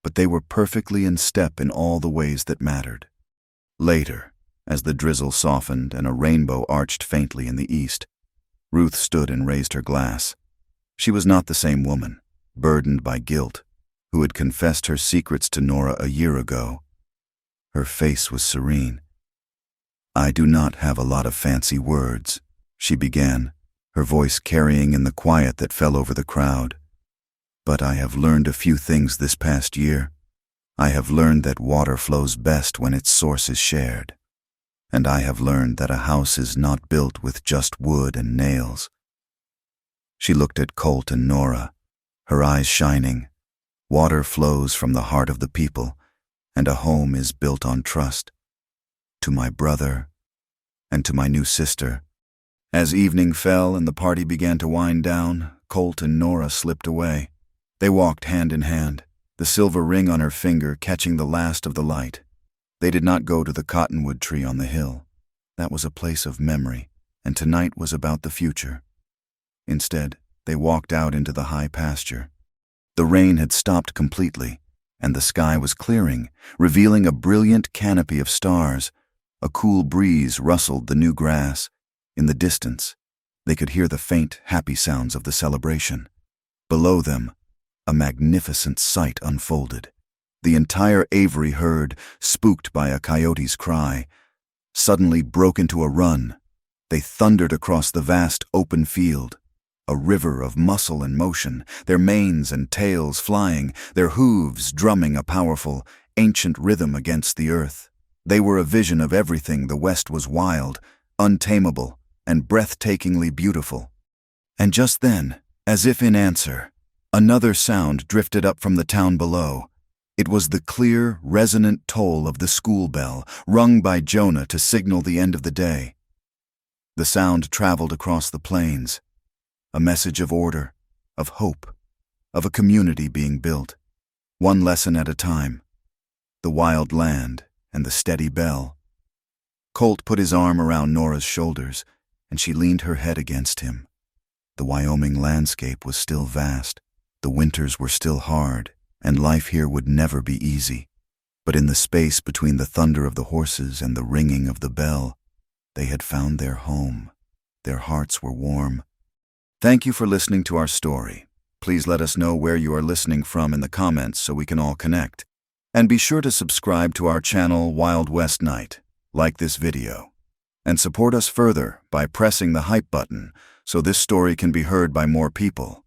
but they were perfectly in step in all the ways that mattered. Later, as the drizzle softened and a rainbow arched faintly in the east, Ruth stood and raised her glass. She was not the same woman, burdened by guilt, who had confessed her secrets to Nora a year ago. Her face was serene. "I do not have a lot of fancy words," she began, her voice carrying in the quiet that fell over the crowd. "But I have learned a few things this past year. I have learned that water flows best when its source is shared. And I have learned that a house is not built with just wood and nails." She looked at Colt and Nora, her eyes shining. Water flows from the heart of the people, and a home is built on trust. To my brother, and to my new sister. As evening fell and the party began to wind down, Colt and Nora slipped away. They walked hand in hand, the silver ring on her finger catching the last of the light. They did not go to the cottonwood tree on the hill. That was a place of memory, and tonight was about the future. Instead, they walked out into the high pasture. The rain had stopped completely, and the sky was clearing, revealing a brilliant canopy of stars. A cool breeze rustled the new grass. In the distance, they could hear the faint, happy sounds of the celebration. Below them, a magnificent sight unfolded. The entire Avery herd, spooked by a coyote's cry, suddenly broke into a run. They thundered across the vast open field, a river of muscle and motion, their manes and tails flying, their hooves drumming a powerful, ancient rhythm against the earth. They were a vision of everything the West was: wild, untamable, and breathtakingly beautiful. And just then, as if in answer, another sound drifted up from the town below. It was the clear, resonant toll of the school bell, rung by Jonah to signal the end of the day. The sound traveled across the plains, a message of order, of hope, of a community being built, one lesson at a time. The wild land and the steady bell. Colt put his arm around Nora's shoulders, and she leaned her head against him. The Wyoming landscape was still vast. The winters were still hard, and life here would never be easy. But in the space between the thunder of the horses and the ringing of the bell, they had found their home. Their hearts were warm. Thank you for listening to our story. Please let us know where you are listening from in the comments so we can all connect. And be sure to subscribe to our channel Wild West Night, like this video, and support us further by pressing the hype button so this story can be heard by more people.